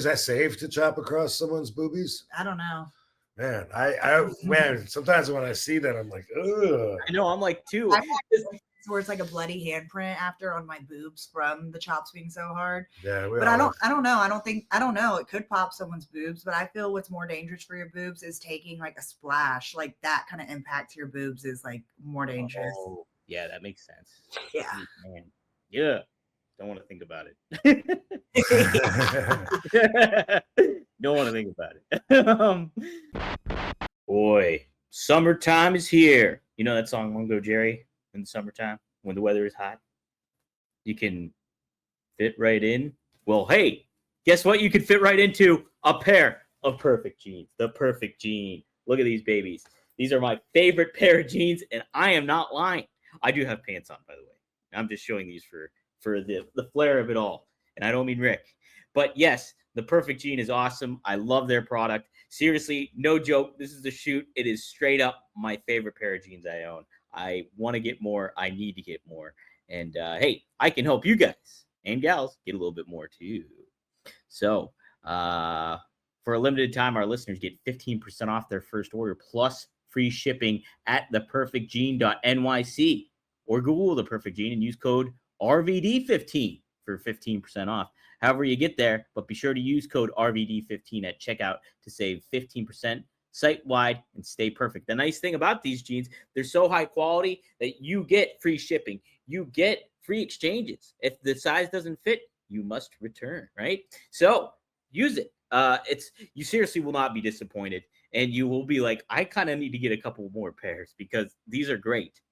that safe to chop across someone's boobies? I don't know. Man, man, sometimes when I see that, I'm like, ugh. I know, I'm like, too. I want where it's like a bloody handprint after on my boobs from the chops being so hard. Yeah, but I don't know. I don't know. It could pop someone's boobs, but I feel what's more dangerous for your boobs is taking like a splash, like that kind of impact to your boobs is like more dangerous. Oh, yeah, that makes sense. Yeah. Man. Yeah. Don't want to think about it. Don't want to think about it. Boy, summertime is here. You know that song, Won't Go Jerry, in the summertime when the weather is hot? You can fit right in. Well, hey, guess what? You can fit right into a pair of perfect jeans. The perfect jean. Look at these babies. These are my favorite pair of jeans, and I am not lying. I do have pants on, by the way. I'm just showing these for the flair of it all. And I don't mean Rick. But yes, the perfect jean is awesome. I love their product. Seriously, no joke. This is the shoot. It is straight up my favorite pair of jeans I own. I want to get more. I need to get more. And hey, I can help you guys and gals get a little bit more too. So for a limited time, our listeners get 15% off their first order plus free shipping at theperfectjean.nyc or Google The Perfect Jean and use code RVD15 for 15% off. However you get there, but be sure to use code RVD15 at checkout to save 15% site-wide and stay perfect. The nice thing about these jeans, they're so high quality that you get free shipping. You get free exchanges. If the size doesn't fit, you must return, right? So use it. You seriously will not be disappointed, and you will be like, I kind of need to get a couple more pairs because these are great.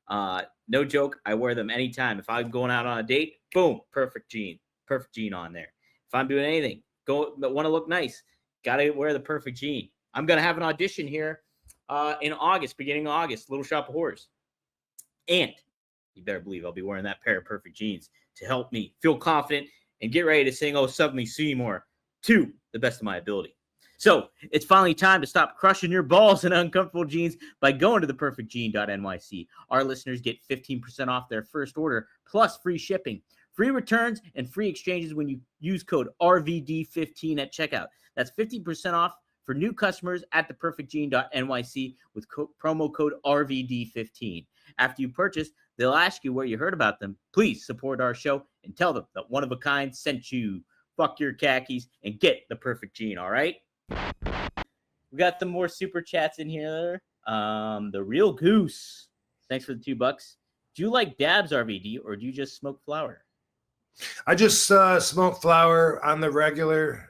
No joke. I wear them anytime. If I'm going out on a date, boom, perfect jean on there. If I'm doing anything, want to look nice, got to wear the perfect jean. I'm going to have an audition here in August, beginning of August, Little Shop of Horrors. And you better believe I'll be wearing that pair of perfect jeans to help me feel confident and get ready to sing Oh Suddenly Seymour to the best of my ability. So it's finally time to stop crushing your balls in uncomfortable jeans by going to theperfectjean.nyc. Our listeners get 15% off their first order plus free shipping, free returns, and free exchanges when you use code RVD15 at checkout. That's 15% off for new customers at theperfectjean.nyc with promo code RVD15. After you purchase, they'll ask you where you heard about them. Please support our show and tell them that One of a Kind sent you. Fuck your khakis and get the perfect jean, all right? We got some more super chats in here. The Real Goose. Thanks for the $2. Do you like dabs, RVD, or do you just smoke flower? I just smoke flower on the regular.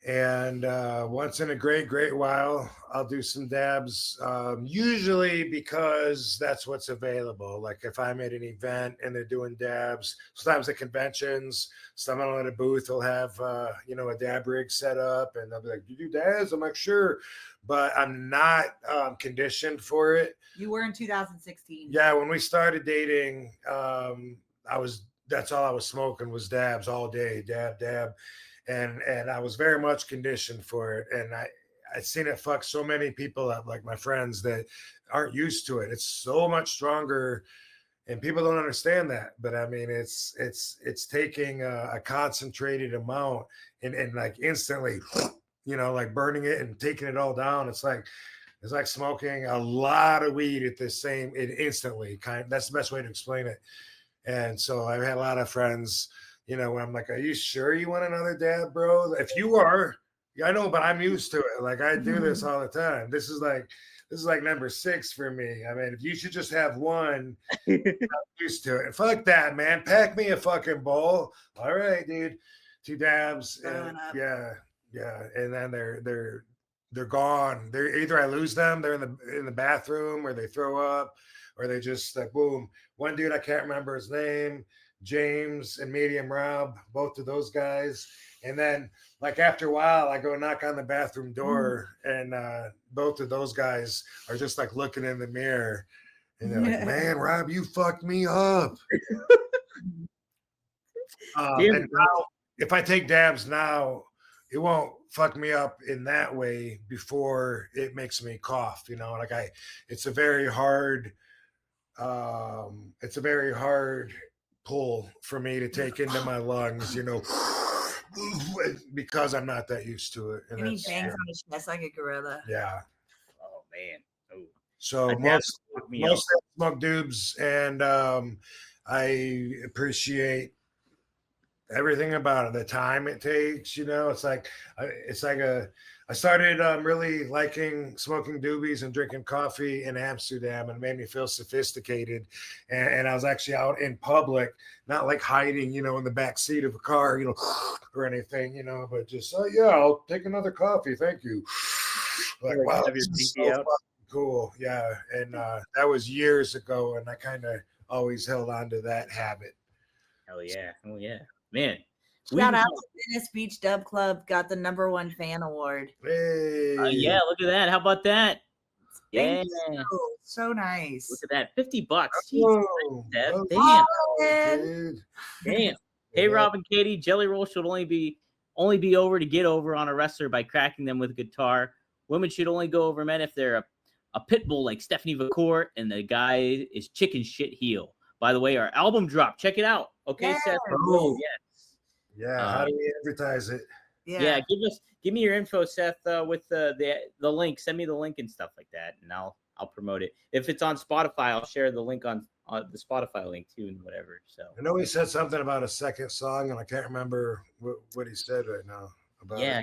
And once in a great while, I'll do some dabs, usually because that's what's available. Like if I'm at an event and they're doing dabs, sometimes at conventions, someone at a booth will have, a dab rig set up and they'll be like, you do dabs? I'm like, sure. But I'm not conditioned for it. You were in 2016. Yeah, when we started dating, that's all I was smoking was dabs all day, dab. And I was very much conditioned for it. And I'd seen it fuck so many people up, like my friends that aren't used to it. It's so much stronger and people don't understand that. But I mean, it's taking a concentrated amount and like instantly, like burning it and taking it all down. It's like smoking a lot of weed at the same instantly. That's the best way to explain it. And so I've had a lot of friends, when I'm like, are you sure you want another dab, bro? If you are, I know, but I'm used to it. Like I do this all the time. This is like number 6 for me. I mean, if you should just have one, I'm used to it. Fuck that, man. Pack me a fucking bowl. All right, dude. 2 dabs. And, yeah. And then they're gone. They're either I lose them, they're in the bathroom, or they throw up, or they just like boom. One dude, I can't remember his name. James and Medium Rob, both of those guys. And then like after a while, I go knock on the bathroom door and both of those guys are just like looking in the mirror and they're like, man, Rob, you fucked me up. And now if I take dabs now, it won't fuck me up in that way before it makes me cough, it's a very hard pull for me to take into my lungs, because I'm not that used to it. And he bangs on his chest like a gorilla. Yeah. Oh man. Oh. So most smoke dubs, and I appreciate everything about it. The time it takes, it's like I started really liking smoking doobies and drinking coffee in Amsterdam, and it made me feel sophisticated. And I was actually out in public, not like hiding, in the back seat of a car, or anything, but just, yeah, I'll take another coffee, thank you. Like, wow, this is so fucking cool. Yeah. And that was years ago, and I kind of always held on to that habit. Hell yeah. Oh yeah. Man. Shout out to Venice Beach Dub Club, got the #1 fan award. Hey. Yeah, look at that. How about that? Yeah. So nice. Look at that. $50. Oh, Damn. Damn. Hey, Rob and Katie, Jelly Roll should only be over to get over on a wrestler by cracking them with a guitar. Women should only go over men if they're a pit bull like Stephanie McCourt and the guy is chicken shit heel. By the way, our album dropped. Check it out. Okay, yes. Seth. Oh. Yes. Yeah, how do we advertise it? Yeah, give me your info, Seth, with the link. Send me the link and stuff like that, and I'll promote it. If it's on Spotify, I'll share the link on the Spotify link too, and whatever. So I know he said something about a second song, and I can't remember what he said right now about. Yeah,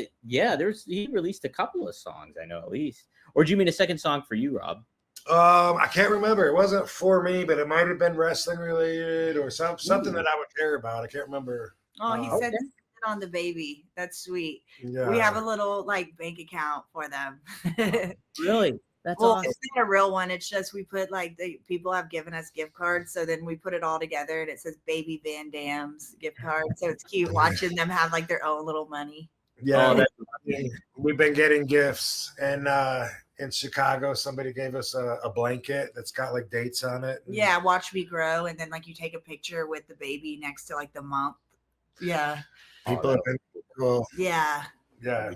he released a couple of songs, I know at least. Or do you mean a second song for you, Rob? I can't remember. It wasn't for me, but it might have been wrestling related or something that I would care about. I can't remember. Oh, he said it on the baby. That's sweet. Yeah. We have a little bank account for them. Really? That's awesome. It's not a real one. It's just we put people have given us gift cards, so then we put it all together, and it says Baby Van Dam's gift card. So it's cute watching them have their own little money. Yeah, we've been getting gifts, and in Chicago, somebody gave us a blanket that's got dates on it. Yeah, watch me grow, and then you take a picture with the baby next to the month. Yeah, people have been cool. Yeah,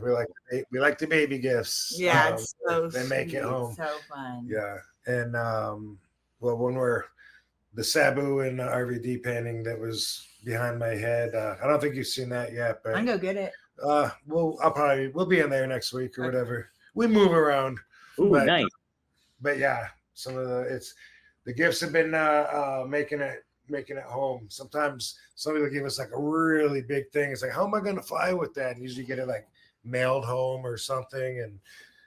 we like the baby gifts. Yeah, it's so they make sweet. it home. So fun. Yeah, and when we're the Sabu and the RVD painting that was behind my head, I don't think you've seen that yet, but I can go get it. We'll be in there next week or whatever. We move around. Ooh, nice. But yeah, some of the gifts have been making it home. Sometimes somebody will give us a really big thing. It's how am I going to fly with that? And usually get it mailed home or something.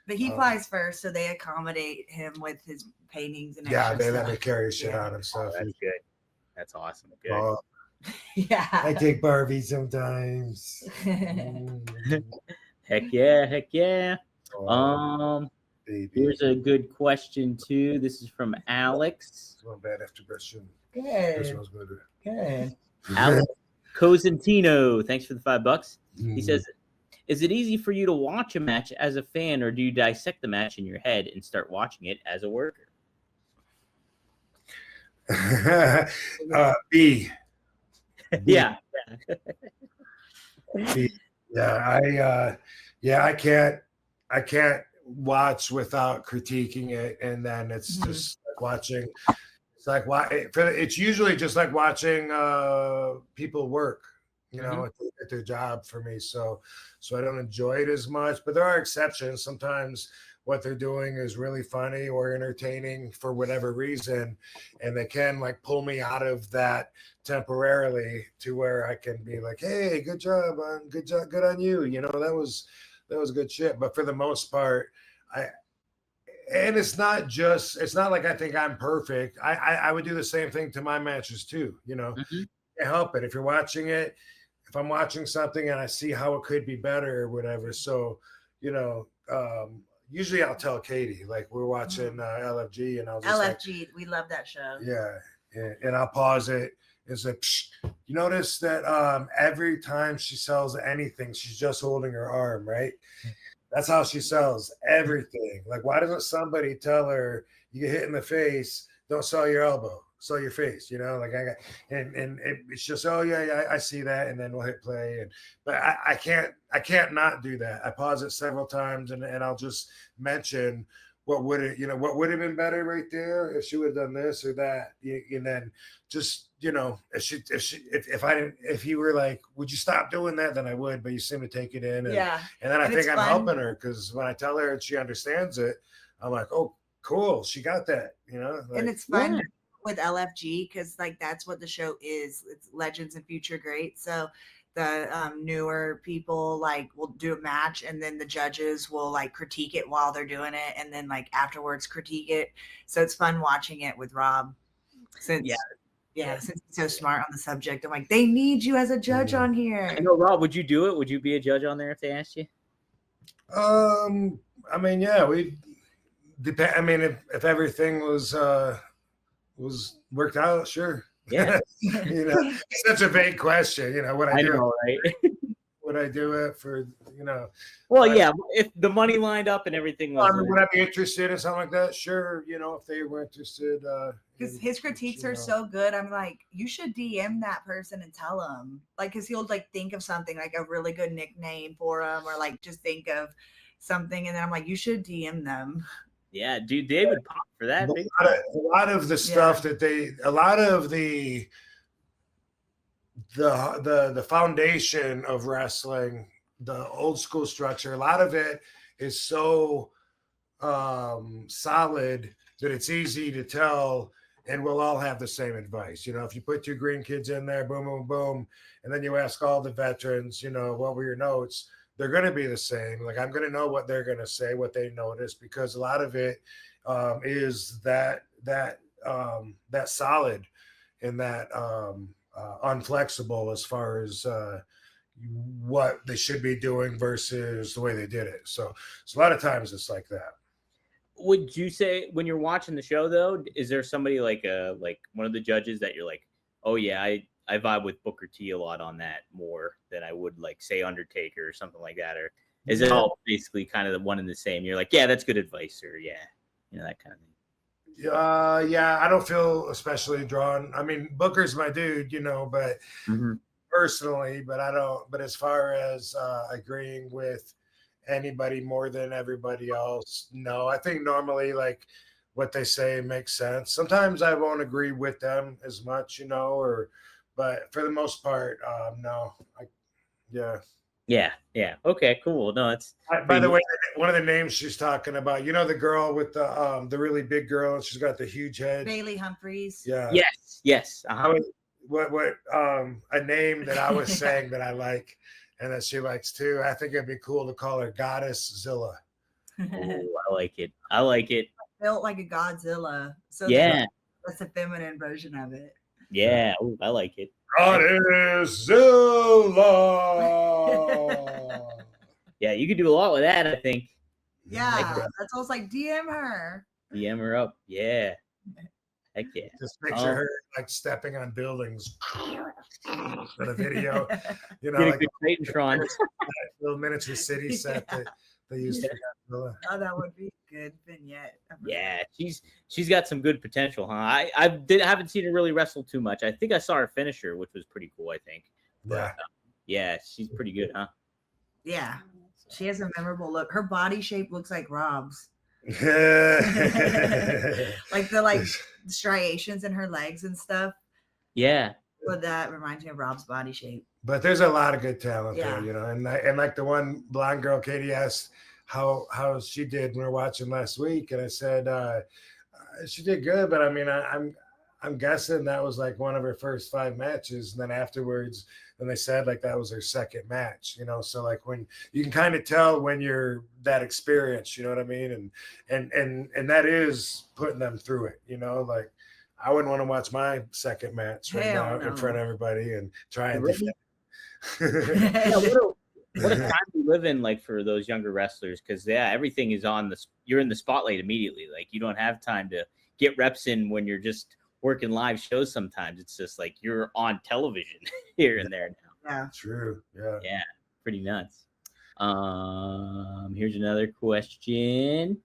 But he flies first, so they accommodate him with his paintings and yeah, they let me carry shit on and stuff. That's good. That's awesome. Good. Yeah, I take Barbie sometimes. Heck yeah. Baby. Here's a good question too. This is from Alex. It's not bad after brushing. Good. This one's better. Good. Alex Cosentino, thanks for the $5. He says, is it easy for you to watch a match as a fan, or do you dissect the match in your head and start watching it as a worker? B. Yeah. B. Yeah, I can't watch without critiquing it, and then it's just watching. It's usually just watching people work, at their job for me. So I don't enjoy it as much, but there are exceptions. Sometimes what they're doing is really funny or entertaining for whatever reason, and they can pull me out of that temporarily to where I can be hey, good job, good on you. That was good shit. But for the most part, it's not like I think I'm perfect. I would do the same thing to my matches too. Can't help it. If you're watching it, if I'm watching something and I see how it could be better or whatever. So, usually I'll tell Katie, we're watching LFG, and I'll just LFG. We love that show. Yeah. And I'll pause it and say, you notice that every time she sells anything, she's just holding her arm, right? That's how she sells everything. Why doesn't somebody tell her, you get hit in the face, don't sell your elbow, sell your face, and it's just, oh yeah, I see that, and then we'll hit play. But I can't not do that. I pause it several times, and I'll just mention what would have been better right there if she would have done this or that, and then just if you were like, would you stop doing that, then I would, but you seem to take it in, and then I think I'm helping her, because when I tell her and she understands it, I'm like, oh cool, she got that, and it's fun with LFG because like that's what the show is. It's Legends and Future Greats. So the newer people like will do a match, and then the judges will like critique it while they're doing it, and then like afterwards critique it. So it's fun watching it with Rob, since since he's so smart on the subject. I'm like, they need you as a judge on here. I know, Rob, would you do it? Would you be a judge on there if they asked you? I mean, yeah, we depend. I mean, if everything was worked out, sure. Yeah. It's such a vague question. What I do, know, right? Would I do it for, Well, yeah, if the money lined up and everything was. Would I be interested in something like that? Sure. If they were interested. Because his critiques are so good. I'm like, you should DM that person and tell him. Like, because he'll like think of something like a really good nickname for him, or like just think of something. And then I'm like, you should DM them. Yeah, dude, they would pop for that. A lot of the stuff that a lot of the foundation of wrestling, the old school structure, a lot of it is so solid that it's easy to tell, and we'll all have the same advice. If you put 2 green kids in there, boom, boom, boom, and then you ask all the veterans, what were your notes? They're going to be the same. Like, I'm going to know what they're going to say, what they noticed, because a lot of it is that solid and that unflexible as far as what they should be doing versus the way they did it. So a lot of times it's like that. Would you say when you're watching the show, though, is there somebody like one of the judges that you're like, oh yeah, I vibe with Booker T a lot on that more than I would like say Undertaker or something like that? Or is it all basically kind of the one and the same? You're like, yeah, that's good advice, or that kind of thing. Yeah, I don't feel especially drawn. I mean, Booker's my dude, but personally, but I don't. But as far as agreeing with anybody more than everybody else, no. I think normally like what they say makes sense. Sometimes I won't agree with them as much, but for the most part, no. Yeah. Okay, cool. No, it's. By the way, one of the names she's talking about, the girl with the really big girl, and she's got the huge head. Bailey Humphreys. Yeah. Yes. What a name that I was saying that I like and that she likes too. I think it'd be cool to call her Goddess Zilla. Oh, I like it. Built like a Godzilla. So that's a feminine version of it. Yeah, I like it. Goddess Zilla. Yeah, you could do a lot with that, I think. Yeah, that's almost like DM her. DM her up. Yeah. Heck yeah. Just picture her like stepping on buildings in a video. Like Titantron. Little miniature city set that they used to. Oh, that would be a good vignette. Yeah, she's got some good potential, huh? I haven't seen her really wrestle too much. I think I saw her finisher, which was pretty cool, I think. Yeah. Yeah, she's pretty good, huh? Yeah. She has a memorable look. Her body shape looks like Rob's. Like the striations in her legs and stuff. Yeah. But that reminds me of Rob's body shape. But there's a lot of good talent there, and like the one blonde girl, Katie asked how she did when we were watching last week, and I said she did good, but I mean I'm guessing that was like one of her first 5 matches, and then afterwards, then they said like that was her second match, so like when you can kind of tell when you're that experienced, you know what I mean, and that is putting them through it, like I wouldn't want to watch my second match right now in front of everybody and try and defend. What a time we live in, like for those younger wrestlers, because everything is you're in the spotlight immediately. Like you don't have time to get reps in when you're just working live shows. Sometimes it's just like you're on television here and there now. Yeah, true. Yeah, pretty nuts. Here's another question.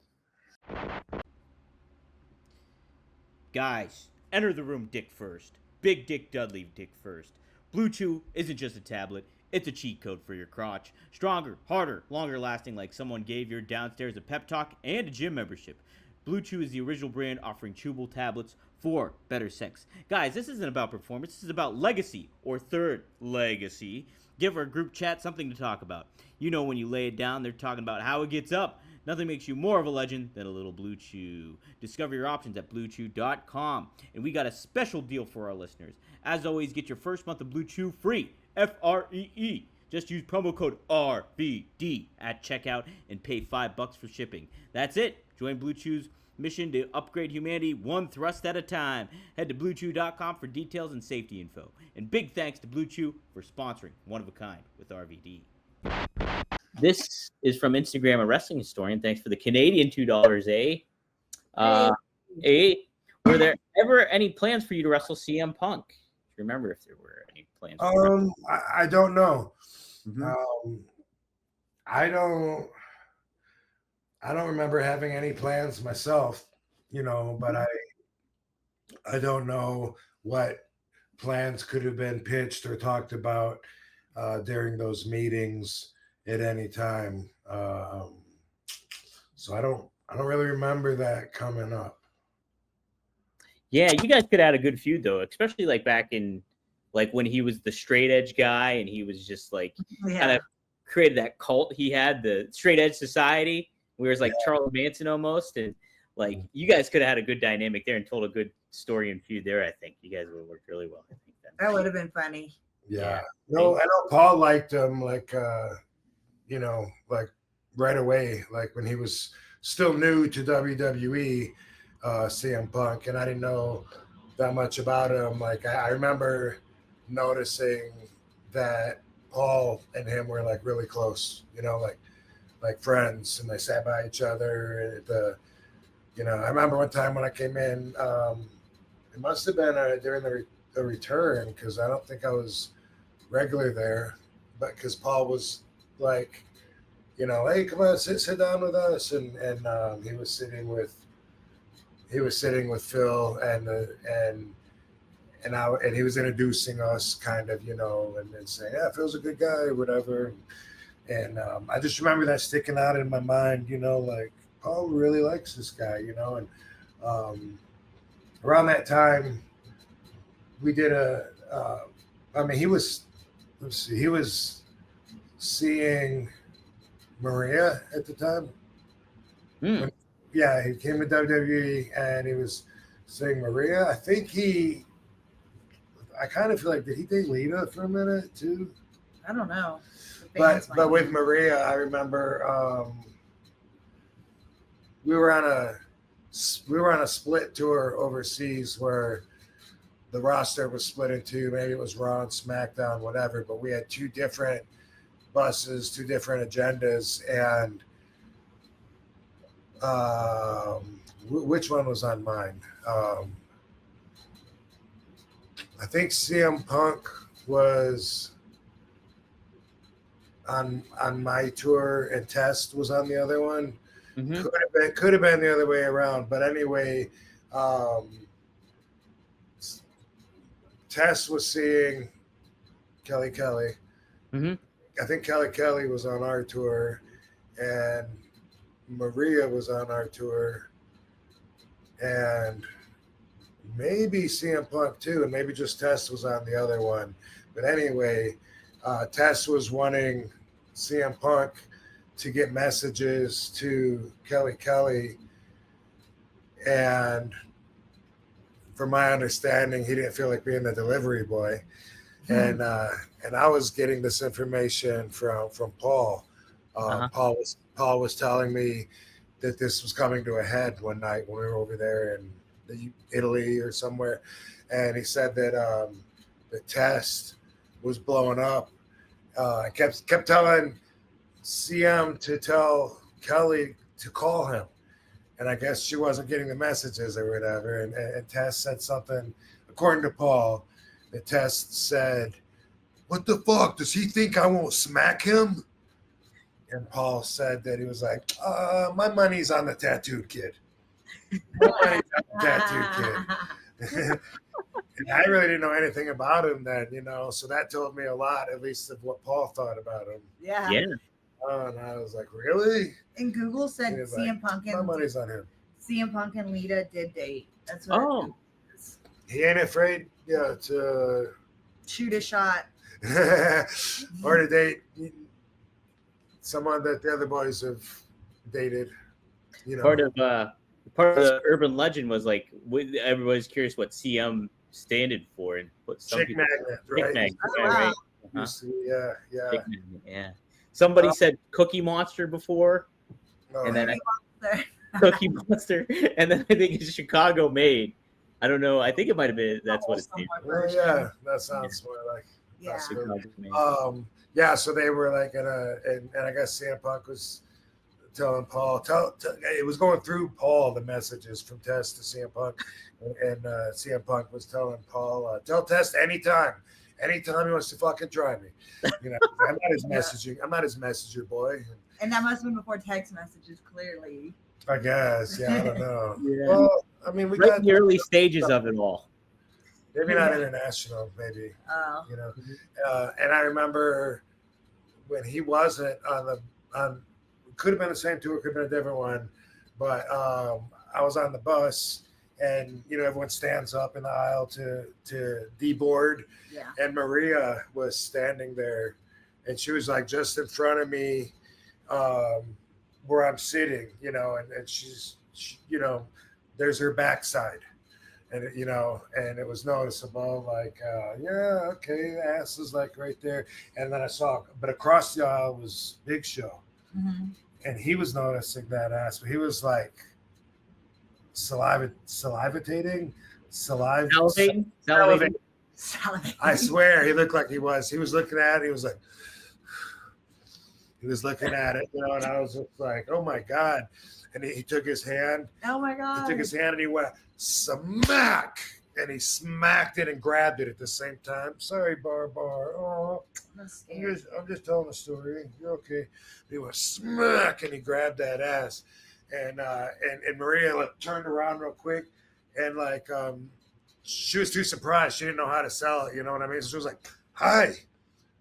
Guys, enter the room dick first. Big Dick Dudley dick first. Blue Chew isn't just a tablet. It's a cheat code for your crotch. Stronger, harder, longer lasting, like someone gave your downstairs a pep talk and a gym membership. Blue Chew is the original brand offering chewable tablets for better sex. Guys, this isn't about performance. This is about legacy or third legacy. Give our group chat something to talk about. You know, when you lay it down, they're talking about how it gets up. Nothing makes you more of a legend than a little Blue Chew. Discover your options at BlueChew.com. And we got a special deal for our listeners. As always, get your first month of Blue Chew free. Free. Just use promo code RVD at checkout and pay $5 for shipping. That's it. Join Blue Chew's mission to upgrade humanity one thrust at a time. Head to BlueChew.com for details and safety info. And big thanks to Blue Chew for sponsoring One of a Kind with RVD. This is from Instagram, a wrestling historian. Thanks for the Canadian $2, Were there ever any plans for you to wrestle CM Punk? Do you remember if there were any plans? I don't know. Mm-hmm. I don't remember having any plans myself, but I don't know what plans could have been pitched or talked about during those meetings at any time. So I don't really remember that coming up. Yeah, you guys could have had a good feud though, especially like back in when he was the straight edge guy and he was just kind of created that cult. He had the straight edge society where it was Charles Manson almost, and you guys could have had a good dynamic there and told a good story and feud there. I think you guys would have worked really well. I think that would have been funny. Yeah. No, I know Paul liked him right away, when he was still new to WWE, CM Punk, and I didn't know that much about him. I remember noticing that Paul and him were really close, like friends, and they sat by each other at the, I remember one time when I came in, it must have been during the return, because I don't think I was regular there, but because Paul was hey, come on, sit down with us, and he was sitting with Phil, and he was introducing us, kind of, and saying, yeah, Phil's a good guy, or whatever. And I just remember that sticking out in my mind, Paul really likes this guy, and around that time, we did he was seeing Maria at the time. Yeah, he came to WWE and he was seeing Maria. I kind of feel like, did he date Lita for a minute too? I don't know. But with Maria, I remember we were on a split tour overseas where the roster was split in two. Maybe it was Raw and SmackDown, whatever. But we had two different buses, two different agendas, and which one was on mine? I think CM Punk was on my tour, and Test was on the other one. Mm-hmm. Could have been the other way around, but anyway, Tess was seeing Kelly. Mm-hmm. I think Kelly was on our tour, and Maria was on our tour, and maybe CM Punk too, and maybe just Tess was on the other one. But anyway, Tess was wanting CM Punk to get messages to Kelly, and from my understanding, he didn't feel like being the delivery boy. And I was getting this information from Paul. Paul was telling me that this was coming to a head one night when we were over there in Italy or somewhere, and he said that the test was blowing up. Kept telling CM to tell Kelly to call him, and I guess she wasn't getting the messages or whatever. And Tess said something, according to Paul. The test said, "What the fuck? Does he think I won't smack him?" And Paul said that he was like, my money's on the tattooed kid. My money's on the tattooed kid. And I really didn't know anything about him then, so that told me a lot, at least of what Paul thought about him. Yeah. And I was like, really? And Google said He was CM Punk My and money's on him. CM Punk and Lita did date. That's what. Oh. He ain't afraid, to Shoot a shot. or to date someone that the other boys have dated. Part of the urban legend was like everybody's curious what CM standed for and what some Chick people magnet, right? Chick magnet, Oh, right? wow. Yeah. Chick magnet, yeah. Somebody said Cookie Monster before, No, and then Monster. Cookie Monster, and then I think it's Chicago made. I don't know. I think it might have been. That's what it's named. oh, yeah, that sounds more like. Yeah. that's good. Chicago made. Yeah, so they were like and I guess CM Punk was telling Paul, it was going through Paul, the messages from Test to CM Punk, and CM Punk was telling Paul, tell Test anytime he wants to fucking try me. I'm not his messenger boy. And that must have been before text messages, clearly. I guess, yeah, I don't know. Yeah. Well, I mean, we Right got in the early stages of it all. maybe not international, maybe. Oh. And I remember when he wasn't on could have been the same tour, could have been a different one, but I was on the bus and everyone stands up in the aisle to deboard, and Maria was standing there, and she was like just in front of me, where I'm sitting, and she's there's her backside. And and it was noticeable, like, okay, the ass is like right there. And then I saw, but across the aisle was Big Show. Mm-hmm. And he was noticing that ass, but he was like salivating. I swear he looked like he was looking at it. He was like, looking at it, and I was just like, oh my God. And he took his hand. Oh my God. He took his hand and he went smack, and he smacked it and grabbed it at the same time. Sorry, Bar. Oh, I'm just telling a story. You're okay. He went smack, and he grabbed that ass, and Maria turned around real quick, and she was too surprised. She didn't know how to sell it. You know what I mean? So she was like, "Hi."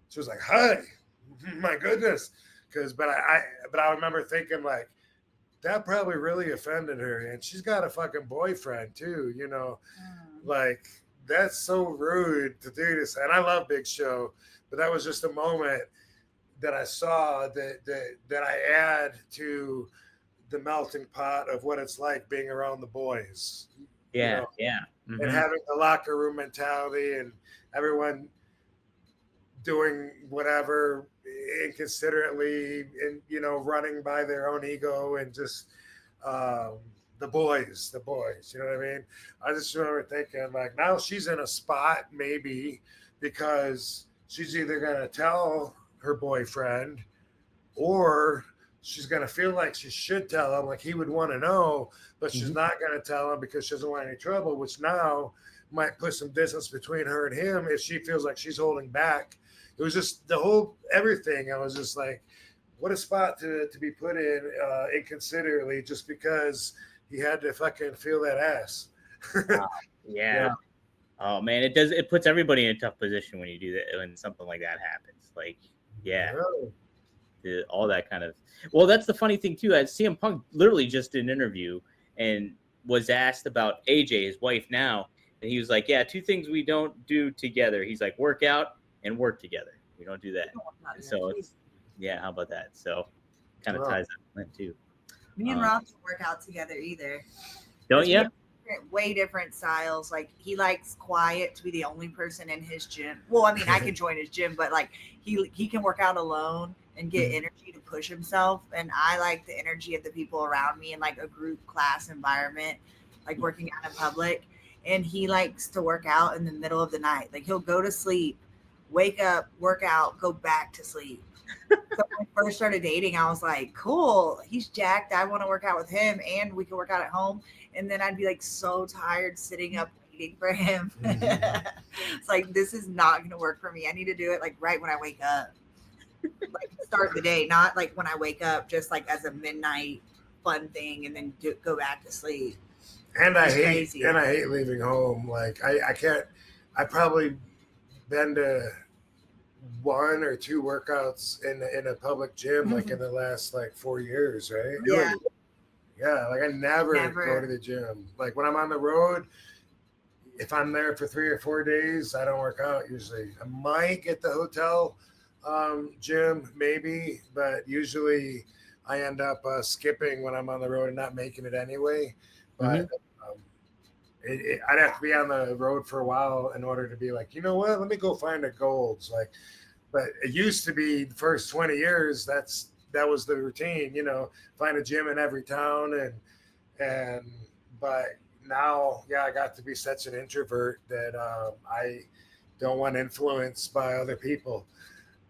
She was like, "Hi." My goodness, but I remember thinking like, that probably really offended her, and she's got a fucking boyfriend too, like that's so rude to do this. And I love Big Show, but that was just a moment that I saw that I add to the melting pot of what it's like being around the boys. Yeah. Mm-hmm. And having the locker room mentality and everyone doing whatever inconsiderately and running by their own ego and just the boys, you know what I mean? I just remember thinking like, now she's in a spot maybe because she's either going to tell her boyfriend or she's going to feel like she should tell him, like he would want to know, but she's not going to tell him because she doesn't want any trouble, which now might put some distance between her and him if she feels like she's holding back. It was just the whole everything. I was just like, what a spot to be put in inconsiderately just because he had to fucking feel that ass. Yeah. Oh man, it puts everybody in a tough position when you do that, when something like that happens. Like, all that kind of. Well, that's the funny thing too. CM Punk literally just did an interview and was asked about AJ, his wife now, and he was like, "Yeah, two things we don't do together." He's like, "Work out and work together. We don't do that." So it's, how about that? So kind of ties up too. Me and Rob don't work out together either. Don't you? Way different styles. Like he likes quiet to be the only person in his gym. Well, I mean, I can join his gym, but like he can work out alone and get energy to push himself. And I like the energy of the people around me in like a group class environment, like working out in public. And he likes to work out in the middle of the night. Like he'll go to sleep, wake up, work out, go back to sleep. So when I first started dating, I was like, cool, he's jacked. I want to work out with him and we can work out at home. And then I'd be like so tired sitting up waiting for him. It's like, this is not going to work for me. I need to do it like right when I wake up. Like start the day, not like when I wake up, just like as a midnight fun thing and then go back to sleep. And I It's hate crazy. leaving home. Like I can't. I probably been to 1 or 2 workouts in a public gym like in the last like 4 years, right? Yeah. Yeah, like I never Never. go to the gym. Like when I'm on the road, if I'm there for 3 or 4 days, I don't work out usually. I might get the hotel gym maybe, but usually I end up skipping when I'm on the road and not making it anyway. But I'd have to be on the road for a while in order to be like, you know what, let me go find a Gold's. Like, but it used to be the first 20 years, that was the routine, you know, find a gym in every town but now, yeah, I got to be such an introvert that I don't want influence by other people,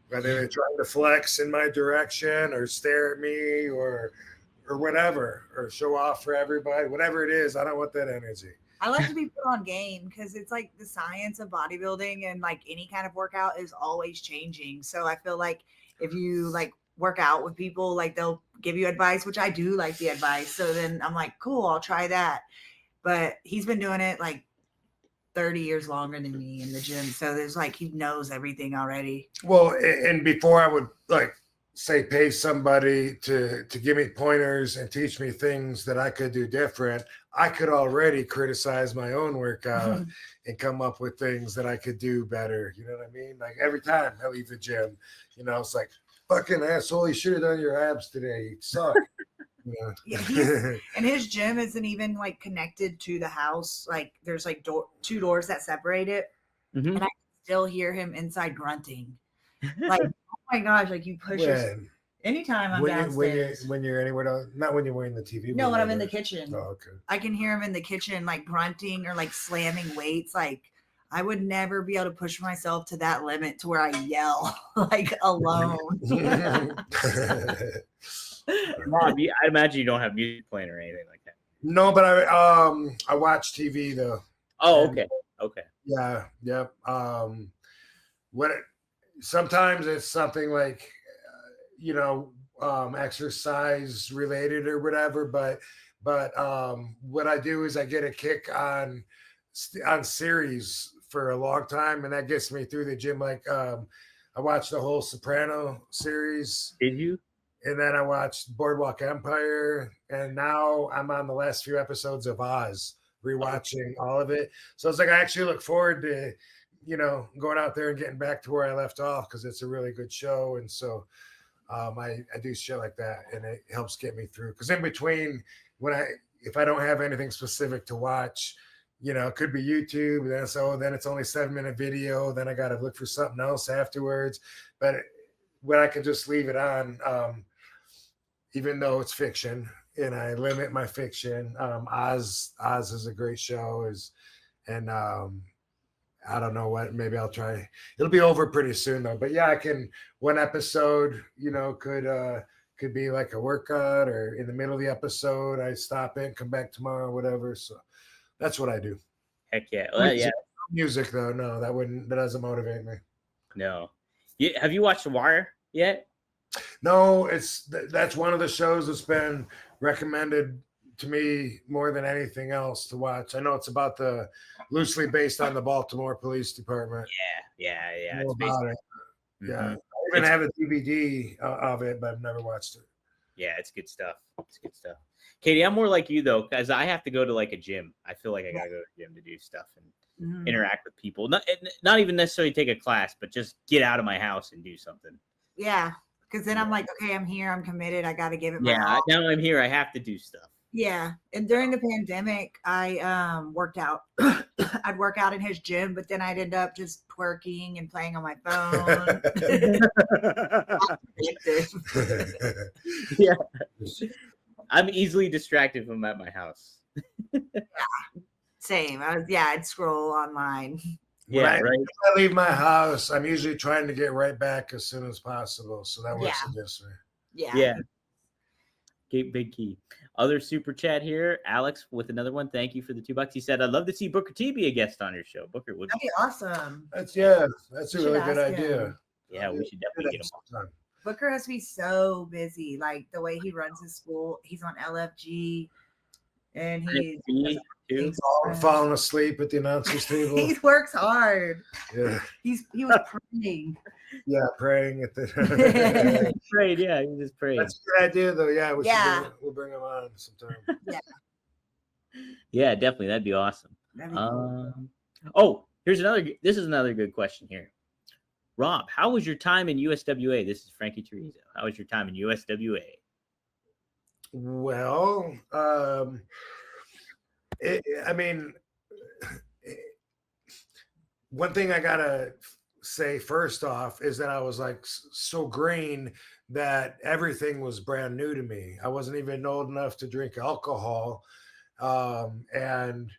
whether they're trying to flex in my direction or stare at me or whatever, or show off for everybody, whatever it is. I don't want that energy. I like to be put on game because it's like the science of bodybuilding and like any kind of workout is always changing. So I feel like if you like work out with people, like they'll give you advice, which I do like the advice. So then I'm like, cool, I'll try that. But he's been doing it like 30 years longer than me in the gym. So there's like, he knows everything already. Well, and before I would like say pay somebody to give me pointers and teach me things that I could do different, I could already criticize my own workout and come up with things that I could do better. You know what I mean? Like every time I leave the gym, you know, it's like, fucking asshole, you should have done your abs today. You suck. Yeah, and his gym isn't even like connected to the house. Like there's like 2 doors that separate it, and I can still hear him inside grunting. Like, oh my gosh, like you push your anytime I'm downstairs. When you're anywhere else, not when you're wearing the TV. No, when I'm in the kitchen. Oh, okay. I can hear him in the kitchen, like grunting or like slamming weights. Like I would never be able to push myself to that limit to where I yell like alone. Mom, I imagine you don't have music playing or anything like that. No, but I watch TV though. Oh, okay. Yeah, yep. Sometimes it's something like you know, exercise related or whatever, but what I do is I get a kick on series for a long time, and that gets me through the gym. Like I watched the whole Soprano series. Did you? And then I watched Boardwalk Empire, and now I'm on the last few episodes of Oz, rewatching all of it. So it's like I actually look forward to, you know, going out there and getting back to where I left off because it's a really good show. And so I do shit like that, and it helps get me through. Because in between, if I don't have anything specific to watch, you know, it could be YouTube. Then it's only 7-minute video. Then I got to look for something else afterwards. But when I can just leave it on. Even though it's fiction, and I limit my fiction. Oz is a great show, and I don't know what. Maybe I'll try. It'll be over pretty soon though. But yeah, I can. One episode, you know, could be like a workout, or in the middle of the episode, I stop it, come back tomorrow, whatever. So that's what I do. Heck yeah, well, yeah. Music though, no, that doesn't motivate me. No. Have you watched The Wire yet? No, that's one of the shows that's been recommended to me more than anything else to watch. I know it's about loosely based on the Baltimore Police Department. Yeah. It's about it. Yeah, I even have a DVD of it, but I've never watched it. Yeah, it's good stuff. Katie, I'm more like you though, because I have to go to like a gym. I feel like I gotta go to the gym to do stuff and interact with people. Not even necessarily take a class, but just get out of my house and do something. Yeah. Because then I'm like, okay, I'm here, I'm committed, I got to give it my all. Now I'm here, I have to do stuff. Yeah, and during the pandemic, I worked out. I'd work out in his gym, but then I'd end up just twerking and playing on my phone. Yeah, I'm easily distracted when I'm at my house. Yeah, same. I'd scroll online. Yeah, right. If I leave my house, I'm usually trying to get right back as soon as possible. So that works against me. Yeah. Big key. Other super chat here. Alex with another one. Thank you for the $2. He said, I'd love to see Booker T be a guest on your show. Booker would be awesome. That's a really good idea. Yeah, we should definitely get him on. Booker has to be so busy. Like the way he runs his school, he's on LFG. and he Me too. Falling asleep at the announcer's table. he works hard. Yeah, He was praying. yeah, praying at the. Prayed, yeah, he just prayed. That's a good idea, though. Yeah, Yeah. We'll bring him on sometime. Yeah, definitely, that'd be awesome. That'd be cool. Oh, this is another good question here. Rob, how was your time in USWA? This is Frankie Teresa. How was your time in USWA? Well, one thing I gotta say first off is that I was like so green that everything was brand new to me. I wasn't even old enough to drink alcohol, and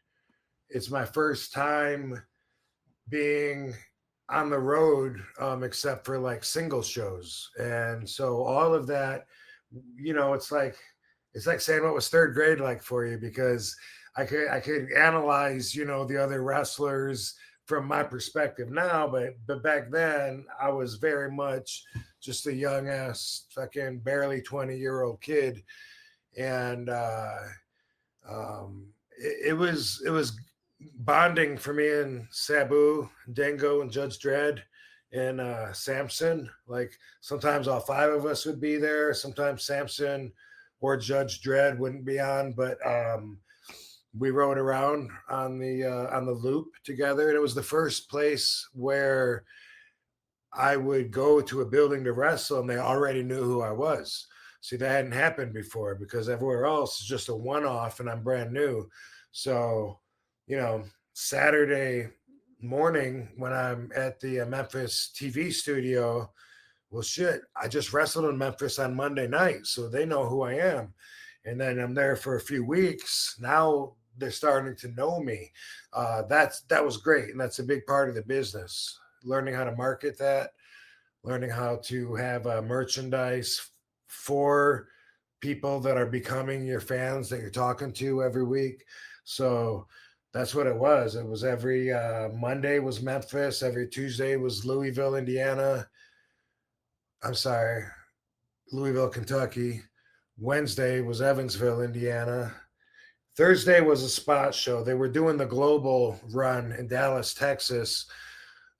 it's my first time being on the road, except for like single shows, and so all of that, it's like saying what was third grade like for you, because I could analyze the other wrestlers from my perspective now, but back then I was very much just a young ass fucking barely 20-year-old kid, and it was bonding for me and Sabu, Dingo, and Judge Dredd, and Samson. Like sometimes all five of us would be there. Sometimes Samson or Judge Dredd wouldn't be on, but we rode around on the loop together. And it was the first place where I would go to a building to wrestle, and they already knew who I was. See, that hadn't happened before, because everywhere else is just a one-off, and I'm brand new. So, Saturday morning when I'm at the Memphis TV studio, well, shit, I just wrestled in Memphis on Monday night, so they know who I am. And then I'm there for a few weeks. Now they're starting to know me. That was great, and that's a big part of the business. Learning how to market that, learning how to have merchandise for people that are becoming your fans that you're talking to every week. So that's what it was. It was every Monday was Memphis. Every Tuesday was Louisville, Kentucky. Wednesday was Evansville, Indiana. Thursday was a spot show. They were doing the global run in Dallas, Texas.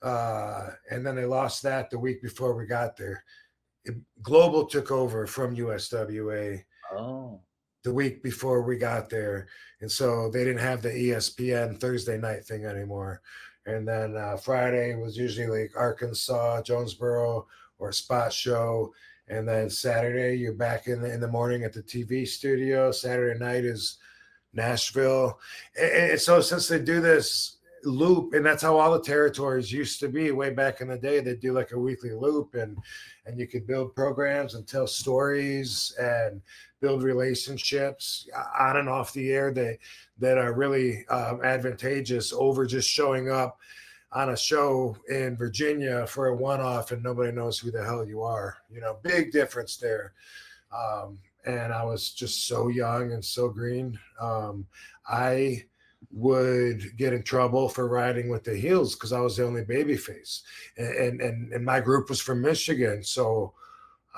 And then they lost that the week before we got there. Global took over from USWA. Oh. The week before we got there. And so they didn't have the ESPN Thursday night thing anymore. And then Friday was usually like Arkansas, Jonesboro, or a spot show. And then Saturday, you're back in the morning at the TV studio. Saturday night is Nashville. And so since they do this loop, and that's how all the territories used to be way back in the day, they do like a weekly loop, and you could build programs and tell stories and build relationships on and off the air that are really advantageous over just showing up on a show in Virginia for a one-off and nobody knows who the hell you are. Big difference there. And I was just so young and so green. I would get in trouble for riding with the heels because I was the only baby face, and my group was from Michigan, so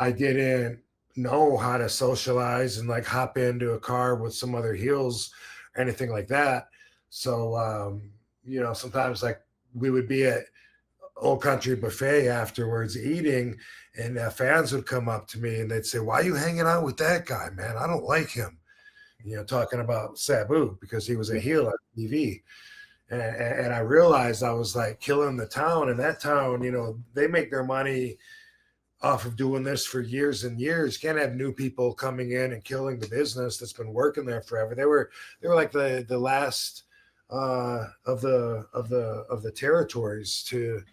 I didn't know how to socialize and like hop into a car with some other heels or anything like that. So sometimes like we would be at Old Country Buffet afterwards eating, and fans would come up to me and they'd say, "Why are you hanging out with that guy, man? I don't like him." Talking about Sabu because he was a heel on TV. And I realized I was like killing the town. And that town, they make their money off of doing this for years and years. You can't have new people coming in and killing the business that's been working there forever. They were like the last of the territories to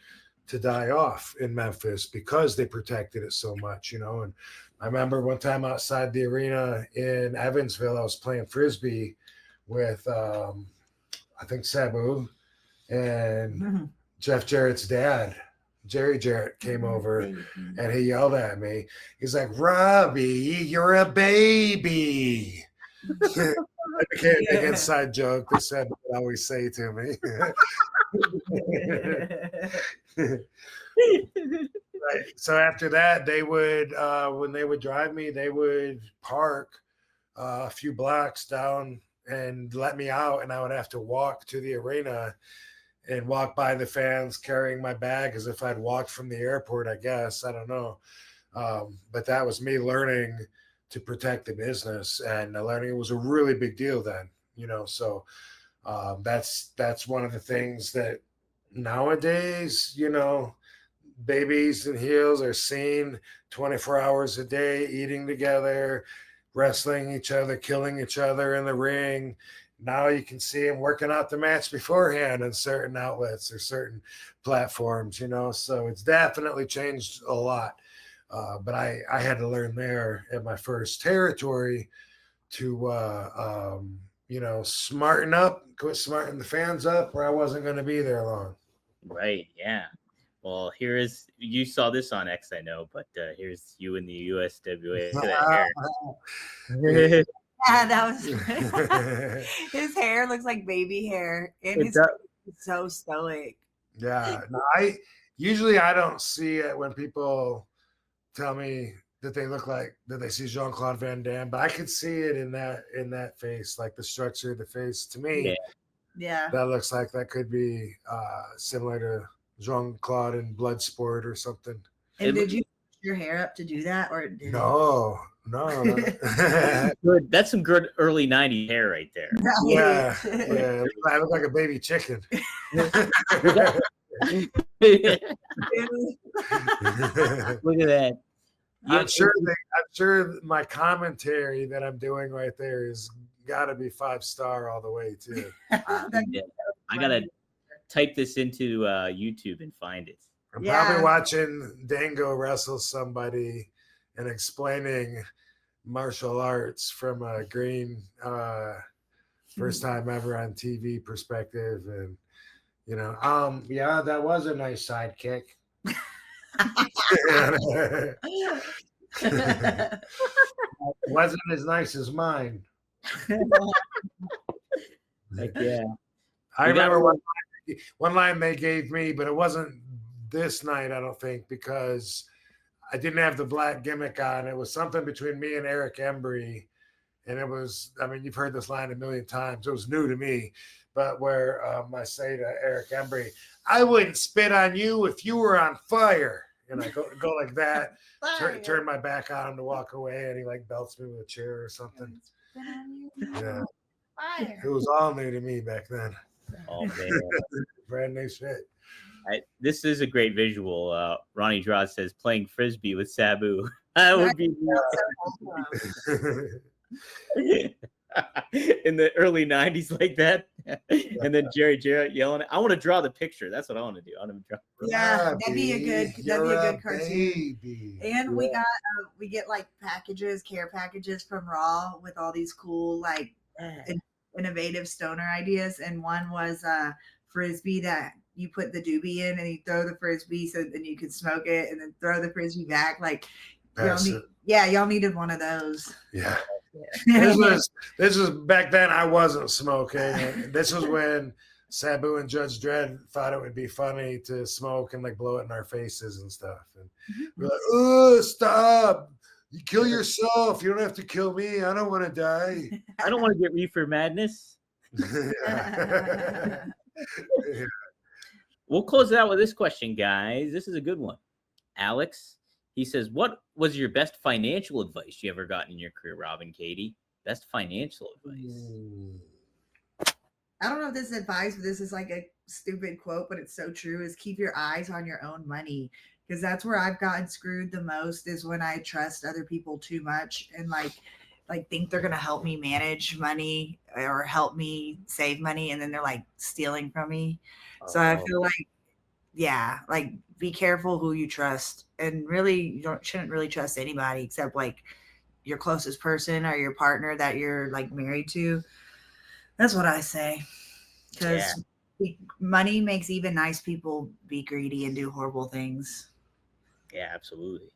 die off in Memphis because they protected it so much, and I remember one time outside the arena in Evansville, I was playing Frisbee with, I think, Sabu, and Jeff Jarrett's dad, Jerry Jarrett, came over and he yelled at me. He's like, "Robbie, you're a baby." It became a big inside joke that Sabu would always say to me. Right. So after that, they would, when they would drive me, they would park a few blocks down and let me out, and I would have to walk to the arena and walk by the fans carrying my bag as if I'd walked from the airport, I guess. I don't know. But that was me learning to protect the business, and learning it was a really big deal then, so that's one of the things that nowadays, babies and heels are seen 24 hours a day, eating together, wrestling each other, killing each other in the ring. Now you can see them working out the match beforehand in certain outlets or certain platforms, so it's definitely changed a lot. But I had to learn there at my first territory to, smarten up, quit smarting the fans up, or I wasn't going to be there long. Right. Yeah. Well, you saw this on X, I know, but here's you in the USWA. Yeah, that was his hair looks like baby hair, and it's so stoic. Yeah, no, I don't see it when people tell me that they look like that they see Jean-Claude Van Damme, but I could see it in that face, like the structure of the face. To me, yeah, that looks like that could be similar to Jean-Claude in Bloodsport or something. And did you put your hair up to do that, or did No. Good. That's some good early 90s hair right there. Yeah. I look like a baby chicken. Look at that. I'm sure my commentary that I'm doing right there is got to be 5-star all the way too. I gotta type this into YouTube and find it. I'm probably watching Dango wrestle somebody and explaining martial arts from a green first time ever on TV perspective, and that was a nice sidekick. Wasn't as nice as mine. Like, yeah. I remember one line they gave me, but it wasn't this night, I don't think, because I didn't have the black gimmick on. It was something between me and Eric Embry. And it was, you've heard this line a million times. It was new to me. But where I say to Eric Embry, I wouldn't spit on you if you were on fire. And I go like that, turn my back on him to walk away, and he like belts me with a chair or something. Yeah. It was all new to me back then. Oh, man. Brand new shit. This is a great visual. Ronnie Draw says playing frisbee with Sabu. That would be in the early 90s like that. And then Jerry Jarrett yelling, I want to draw the picture. That's what I want to do. I want to draw. Yeah, that'd be a good cartoon. Baby. And we get like care packages from Raw with all these cool like innovative stoner ideas. And one was frisbee that you put the doobie in and you throw the frisbee so then you can smoke it and then throw the frisbee back. Like y'all needed one of those. Yeah. This was back then. I wasn't smoking. This was when Sabu and Judge Dredd thought it would be funny to smoke and like blow it in our faces and stuff. And we're like, oh, stop. You kill yourself. You don't have to kill me. I don't want to die. I don't want to get reefer madness. Yeah. We'll close it out with this question, guys. This is a good one. Alex, he says, what was your best financial advice you ever got in your career, Rob and Katie? Best financial advice. I don't know if this is advice, but this is like a stupid quote, but it's so true, is keep your eyes on your own money. Because that's where I've gotten screwed the most, is when I trust other people too much and like think they're going to help me manage money or help me save money. And then they're like stealing from me. So I feel like, be careful who you trust, and really you shouldn't really trust anybody except like your closest person or your partner that you're like married to. That's what I say. Because money makes even nice people be greedy and do horrible things. Yeah, absolutely.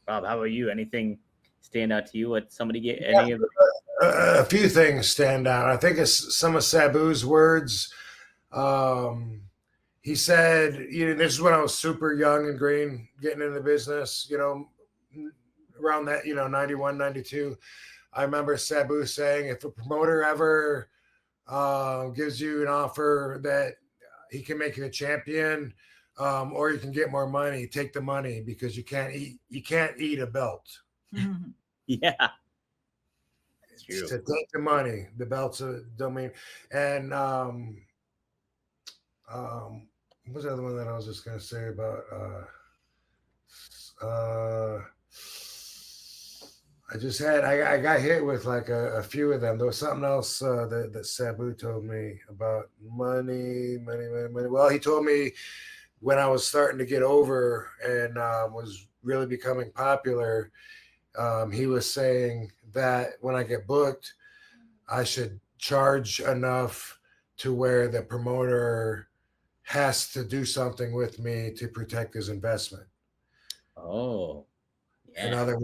Rob, how about you? Anything stand out to you? What somebody get any of a few things stand out. I think it's some of Sabu's words. He said, this is when I was super young and green, getting into the business, around that, 91, 92. I remember Sabu saying, if a promoter ever gives you an offer that he can make you a champion, or you can get more money. Take the money because you can't eat a belt. Yeah. To take the money, the belt's a domain. And what's the other one that I was just gonna say about? I got hit with like a few of them. There was something else that Sabu told me about money. Well, he told me when I was starting to get over and was really becoming popular, he was saying that when I get booked, I should charge enough to where the promoter has to do something with me to protect his investment. Oh, yeah. In other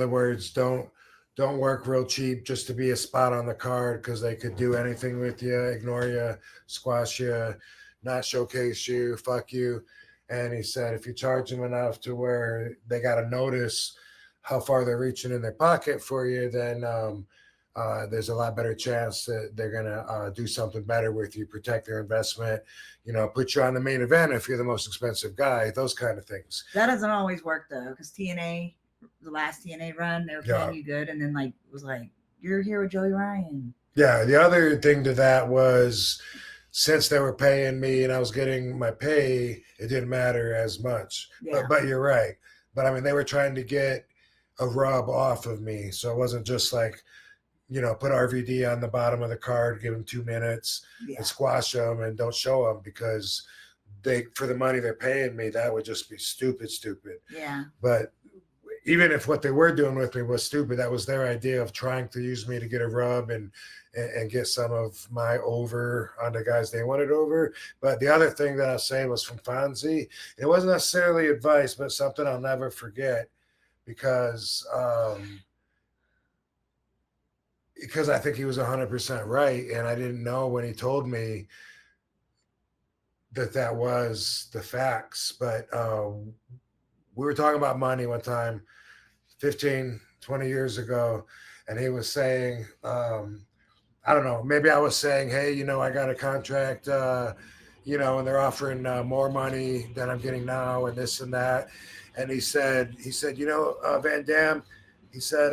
words, don't work real cheap just to be a spot on the card, because they could do anything with you, ignore you, squash you, not showcase you, fuck you. And he said if you charge them enough to where they got to notice how far they're reaching in their pocket for you, then there's a lot better chance that they're going to do something better with you, protect their investment, put you on the main event if you're the most expensive guy, those kind of things. That doesn't always work though, because TNA, the last TNA run, they were paying you good, and then like it was like, you're here with Joey Ryan. Yeah, the other thing to that was, since they were paying me and I was getting my pay, it didn't matter as much. Yeah. But you're right. But I mean, they were trying to get a rub off of me, so it wasn't just like, put RVD on the bottom of the card, give him 2 minutes, and squash them and don't show them, because for the money they're paying me, that would just be stupid. Yeah. But even if what they were doing with me was stupid, that was their idea of trying to use me to get a rub and get some of my over on the guys they wanted over. But the other thing that I'll say was from Fonzie. It wasn't necessarily advice, but something I'll never forget, because I think he was 100% right. And I didn't know when he told me that was the facts. But we were talking about money one time, 15, 20 years ago. And he was saying, I don't know, maybe I was saying, hey, I got a contract, and they're offering more money than I'm getting now and this and that. And he said, Van Dam, he said,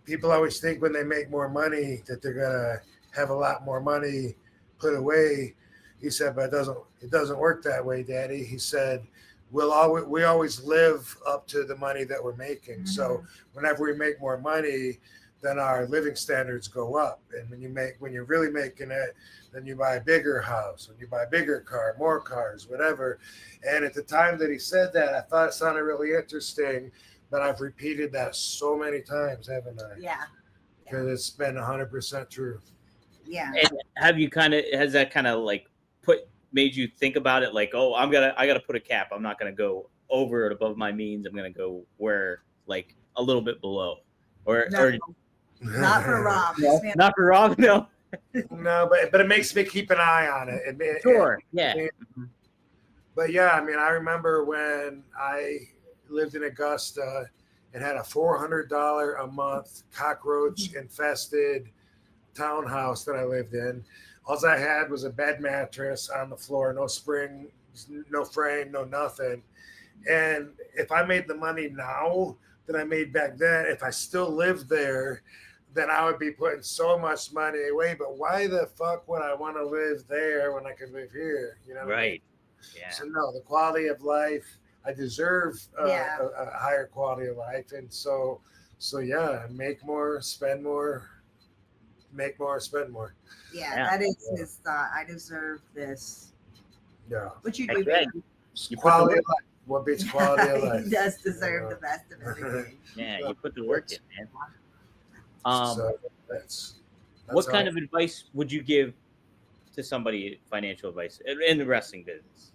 people always think when they make more money that they're gonna have a lot more money put away. He said, but it doesn't work that way, Daddy. He said, we always live up to the money that we're making. Mm-hmm. So whenever we make more money, then our living standards go up. And when you're really making it, then you buy a bigger house, and you buy a bigger car, more cars, whatever. And at the time that he said that, I thought it sounded really interesting. But I've repeated that so many times, haven't I? Yeah. Because it's been 100% true. Yeah. And has that kind of like made you think about it? Like, oh, I gotta put a cap. I'm not gonna go over and above my means. I'm gonna go where like a little bit below, or not for Rob. No, not for Rob. No. No, but it makes me keep an eye on it. Sure. Yeah. But yeah, I mean, I remember when I lived in Augusta and had a $400 a month cockroach infested townhouse that I lived in. All I had was a bed mattress on the floor, no springs, no frame, no nothing. And if I made the money now that I made back then, if I still lived there, then I would be putting so much money away. But why the fuck would I want to live there when I could live here? Right. Yeah. So no, the quality of life, I deserve a higher quality of life. And so yeah, make more, spend more, make more, spend more. Yeah. That is his thought. I deserve this. Yeah. What you do, baby? Quality of life. What beats quality of life? He does deserve the best of everything. Yeah, you put the work in, man. So that's what kind of advice would you give to somebody, financial advice in the wrestling business?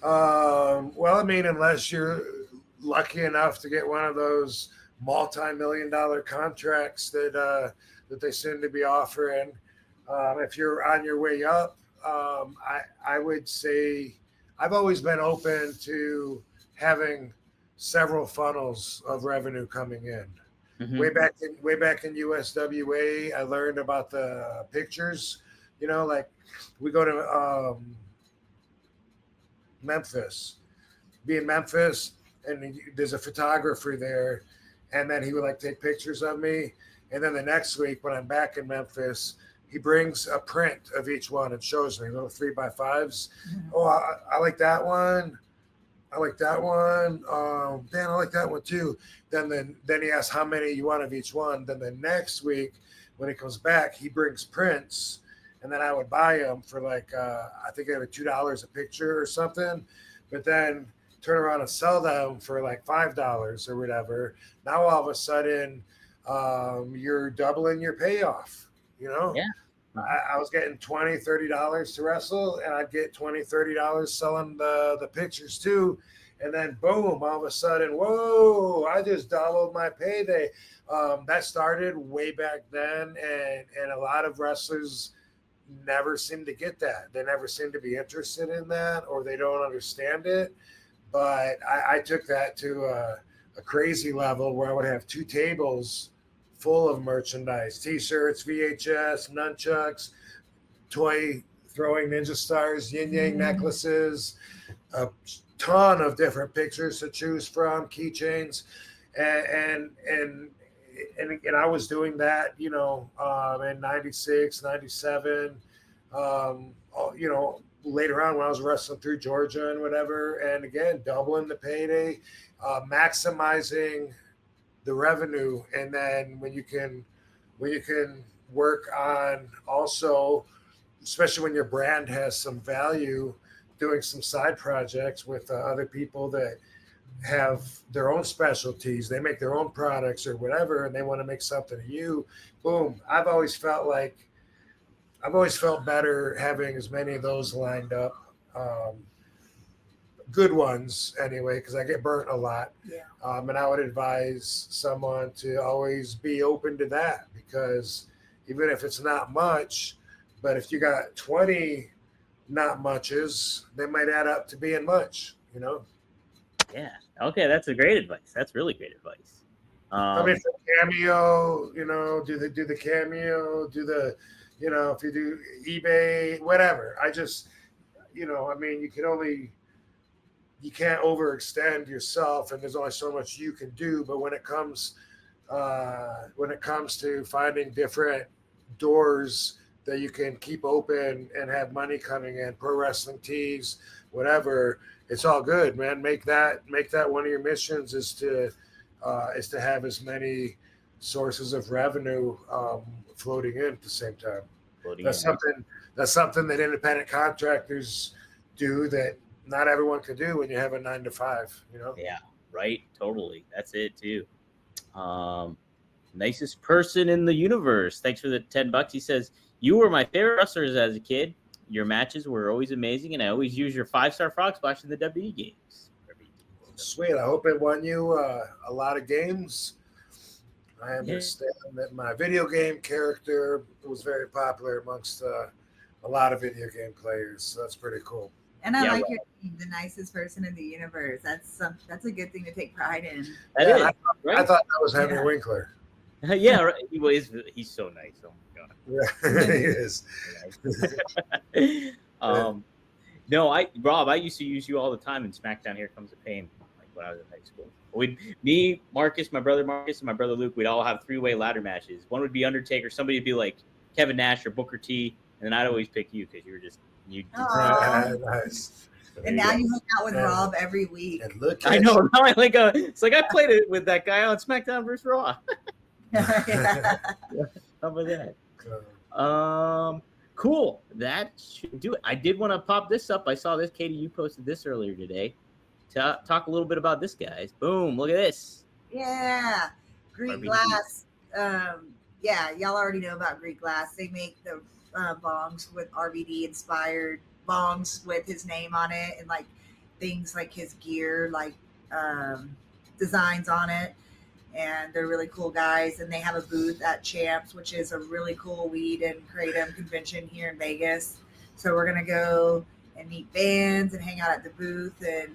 Well, I mean, unless you're lucky enough to get one of those multi-million-dollar contracts that they seem to be offering, if you're on your way up, I would say I've always been open to having several funnels of revenue coming in. Way back in USWA, I learned about the pictures. You know, like we go to Memphis, be in Memphis, and there's a photographer there, and then he would like take pictures of me. And then the next week when I'm back in Memphis, he brings a print of each one and shows me little 3x5s. Mm-hmm. Oh, I like that one. I like that one. Dan, I like that one too. Then he asks how many you want of each one. Then the next week when he comes back, he brings prints, and then I would buy them for like I think they were $2 a picture or something. But then turn around and sell them for like $5 or whatever. Now all of a sudden, you're doubling your payoff. You know. Yeah. I was getting $20, $30 to wrestle, and I'd get $20, $30 selling the pictures too. And then boom, all of a sudden, whoa, I just doubled my payday. That started way back then, and a lot of wrestlers never seem to get that. They never seem to be interested in that, or they don't understand it. But I took that to a crazy level where I would have 2 tables full of merchandise, T-shirts, VHS, nunchucks, toy throwing ninja stars, yin-yang necklaces, a ton of different pictures to choose from, keychains, and I was doing that, you know, in 96, 97, you know, later on when I was wrestling through Georgia and whatever, and again, doubling the payday, maximizing the revenue. And then when you can work on also, especially when your brand has some value, doing some side projects with other people that have their own specialties, they make their own products or whatever, and they want to make something of you, boom. I've always felt better having as many of those lined up, good ones anyway, because I get burnt a lot. Yeah. And I would advise someone to always be open to that, because even if it's not much, but if you got 20 not muches, they might add up to being much, you know? Yeah. Okay. That's a great advice. That's really great advice. I mean, for cameo, you know, do the cameo, do the, you know, if you do eBay, whatever. I just, you know, I mean, you can't overextend yourself, and there's only so much you can do. But when it comes to finding different doors that you can keep open and have money coming in, pro wrestling tees, whatever, it's all good, man. Make that one of your missions is to have as many sources of revenue floating in at the same time. That's something that independent contractors do that not everyone can do when you have a 9-to-5, you know? Yeah, right. Totally. That's it too. Nicest person in the universe. Thanks for the $10. He says, you were my favorite wrestlers as a kid. Your matches were always amazing, and I always use your 5-star frog splash in the WWE games. Sweet. I hope it won you a lot of games. I understand that my video game character was very popular amongst a lot of video game players, so that's pretty cool. And I like your name, the nicest person in the universe. That's a good thing to take pride in. I thought that was Henry Winkler. Yeah, right. He's so nice. Oh my god. Yeah, he is. No, Rob, I used to use you all the time in SmackDown Here Comes the Pain, like when I was in high school. Me, Marcus, my brother Marcus, and my brother Luke, we'd all have 3-way ladder matches. One would be Undertaker, somebody would be like Kevin Nash or Booker T, and then I'd always pick you because you were just nice. And now you hang out with Rob every week. And look, I know. Now it's like I played it with that guy on SmackDown vs. Raw. Yeah. How about that? Cool. That should do it. I did want to pop this up. I saw this. Katie, you posted this earlier today. Talk a little bit about this, guys. Boom. Look at this. Yeah. Greek RVD. Glass. Yeah, y'all already know about Greek Glass. They make the bongs with RVD inspired bongs with his name on it, and like things like his gear, like designs on it. And they're really cool guys. And they have a booth at Champs, which is a really cool weed and kratom convention here in Vegas. So we're going to go and meet bands and hang out at the booth and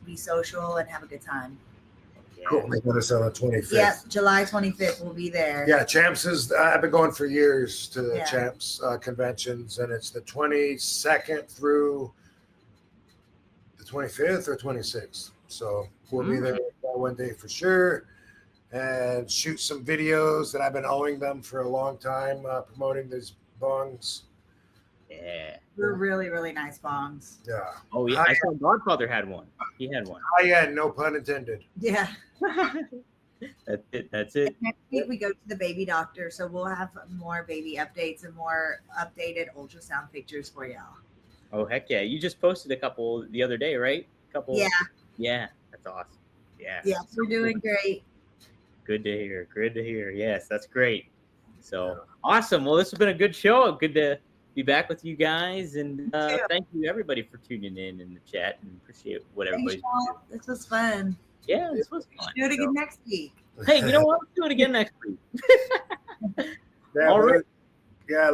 be social and have a good time. Cool. They got us on the 25th. Yep, July 25th we'll be there. Yeah, Champs is. I've been going for years to the Yeah. Champs conventions, and it's the 22nd through the 25th or 26th. So we'll be there one day for sure, and shoot some videos that I've been owing them for a long time, promoting these bongs. Yeah. They're really, really nice bongs. Yeah. Oh yeah. I saw Godfather had one. He had one. Oh yeah, no pun intended. Yeah. That's it. Next week we go to the baby doctor, so we'll have more baby updates and more updated ultrasound pictures for y'all. Oh heck yeah! You just posted a couple the other day, right? Yeah. Yeah, that's awesome. Yeah. Yeah, we're doing great. Good to hear. Good to hear. Yes, that's great. So awesome. Well, this has been a good show. Good to be back with you guys, and thank you everybody for tuning in the chat, and appreciate what everybody's doing. This was fun. Yeah, this was fun. Do it again next week. Hey, you know what? Let's do it again next week. Yeah, All right. Yeah.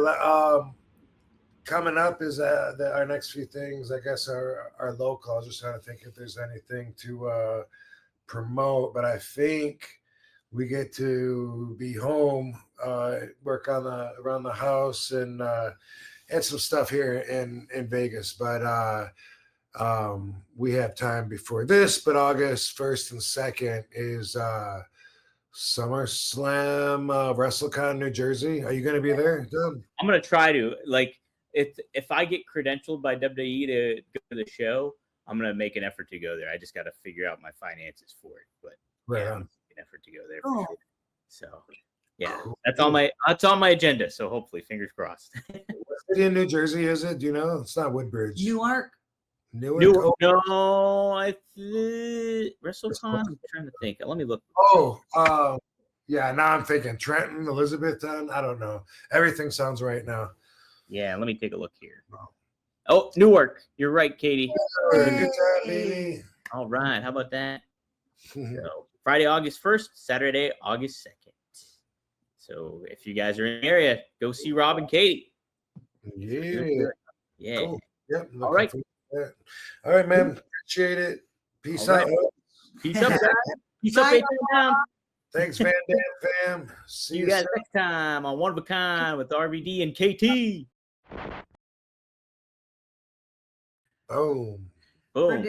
Coming up is our next few things. I guess are local. I was just trying to think if there's anything to promote, but I think we get to be home, work on around the house, and some stuff here in Vegas. But we have time before this. But August 1st and 2nd is SummerSlam, WrestleCon, New Jersey. Are you going to be there, Doug? I'm gonna try to if I get credentialed by WWE to go to the show, I'm gonna make an effort to go there. I just got to figure out my finances for it, but Right yeah, on. an effort to go there. For sure. So yeah, that's on my agenda. So hopefully, fingers crossed. What city in New Jersey is it? Do you know? It's not Woodbridge. Newark. Newark. No, WrestleCon. I'm trying to think. Let me look. Yeah. Now I'm thinking Trenton, Elizabethtown. I don't know. Everything sounds right now. Yeah, let me take a look here. Oh, Newark. You're right, Katie. Good time, baby. All right. How about that? So, Friday, August 1st, Saturday, August 2nd. So if you guys are in the area, go see Rob and Katie. Yeah. Yeah. Cool. Yep. All right. All right, man. Appreciate it. Peace out. Peace up, guys. Peace up, down. Thanks, Van Dam fam. See you guys next time on One of a Kind with RVD and KT. Boom. Boom.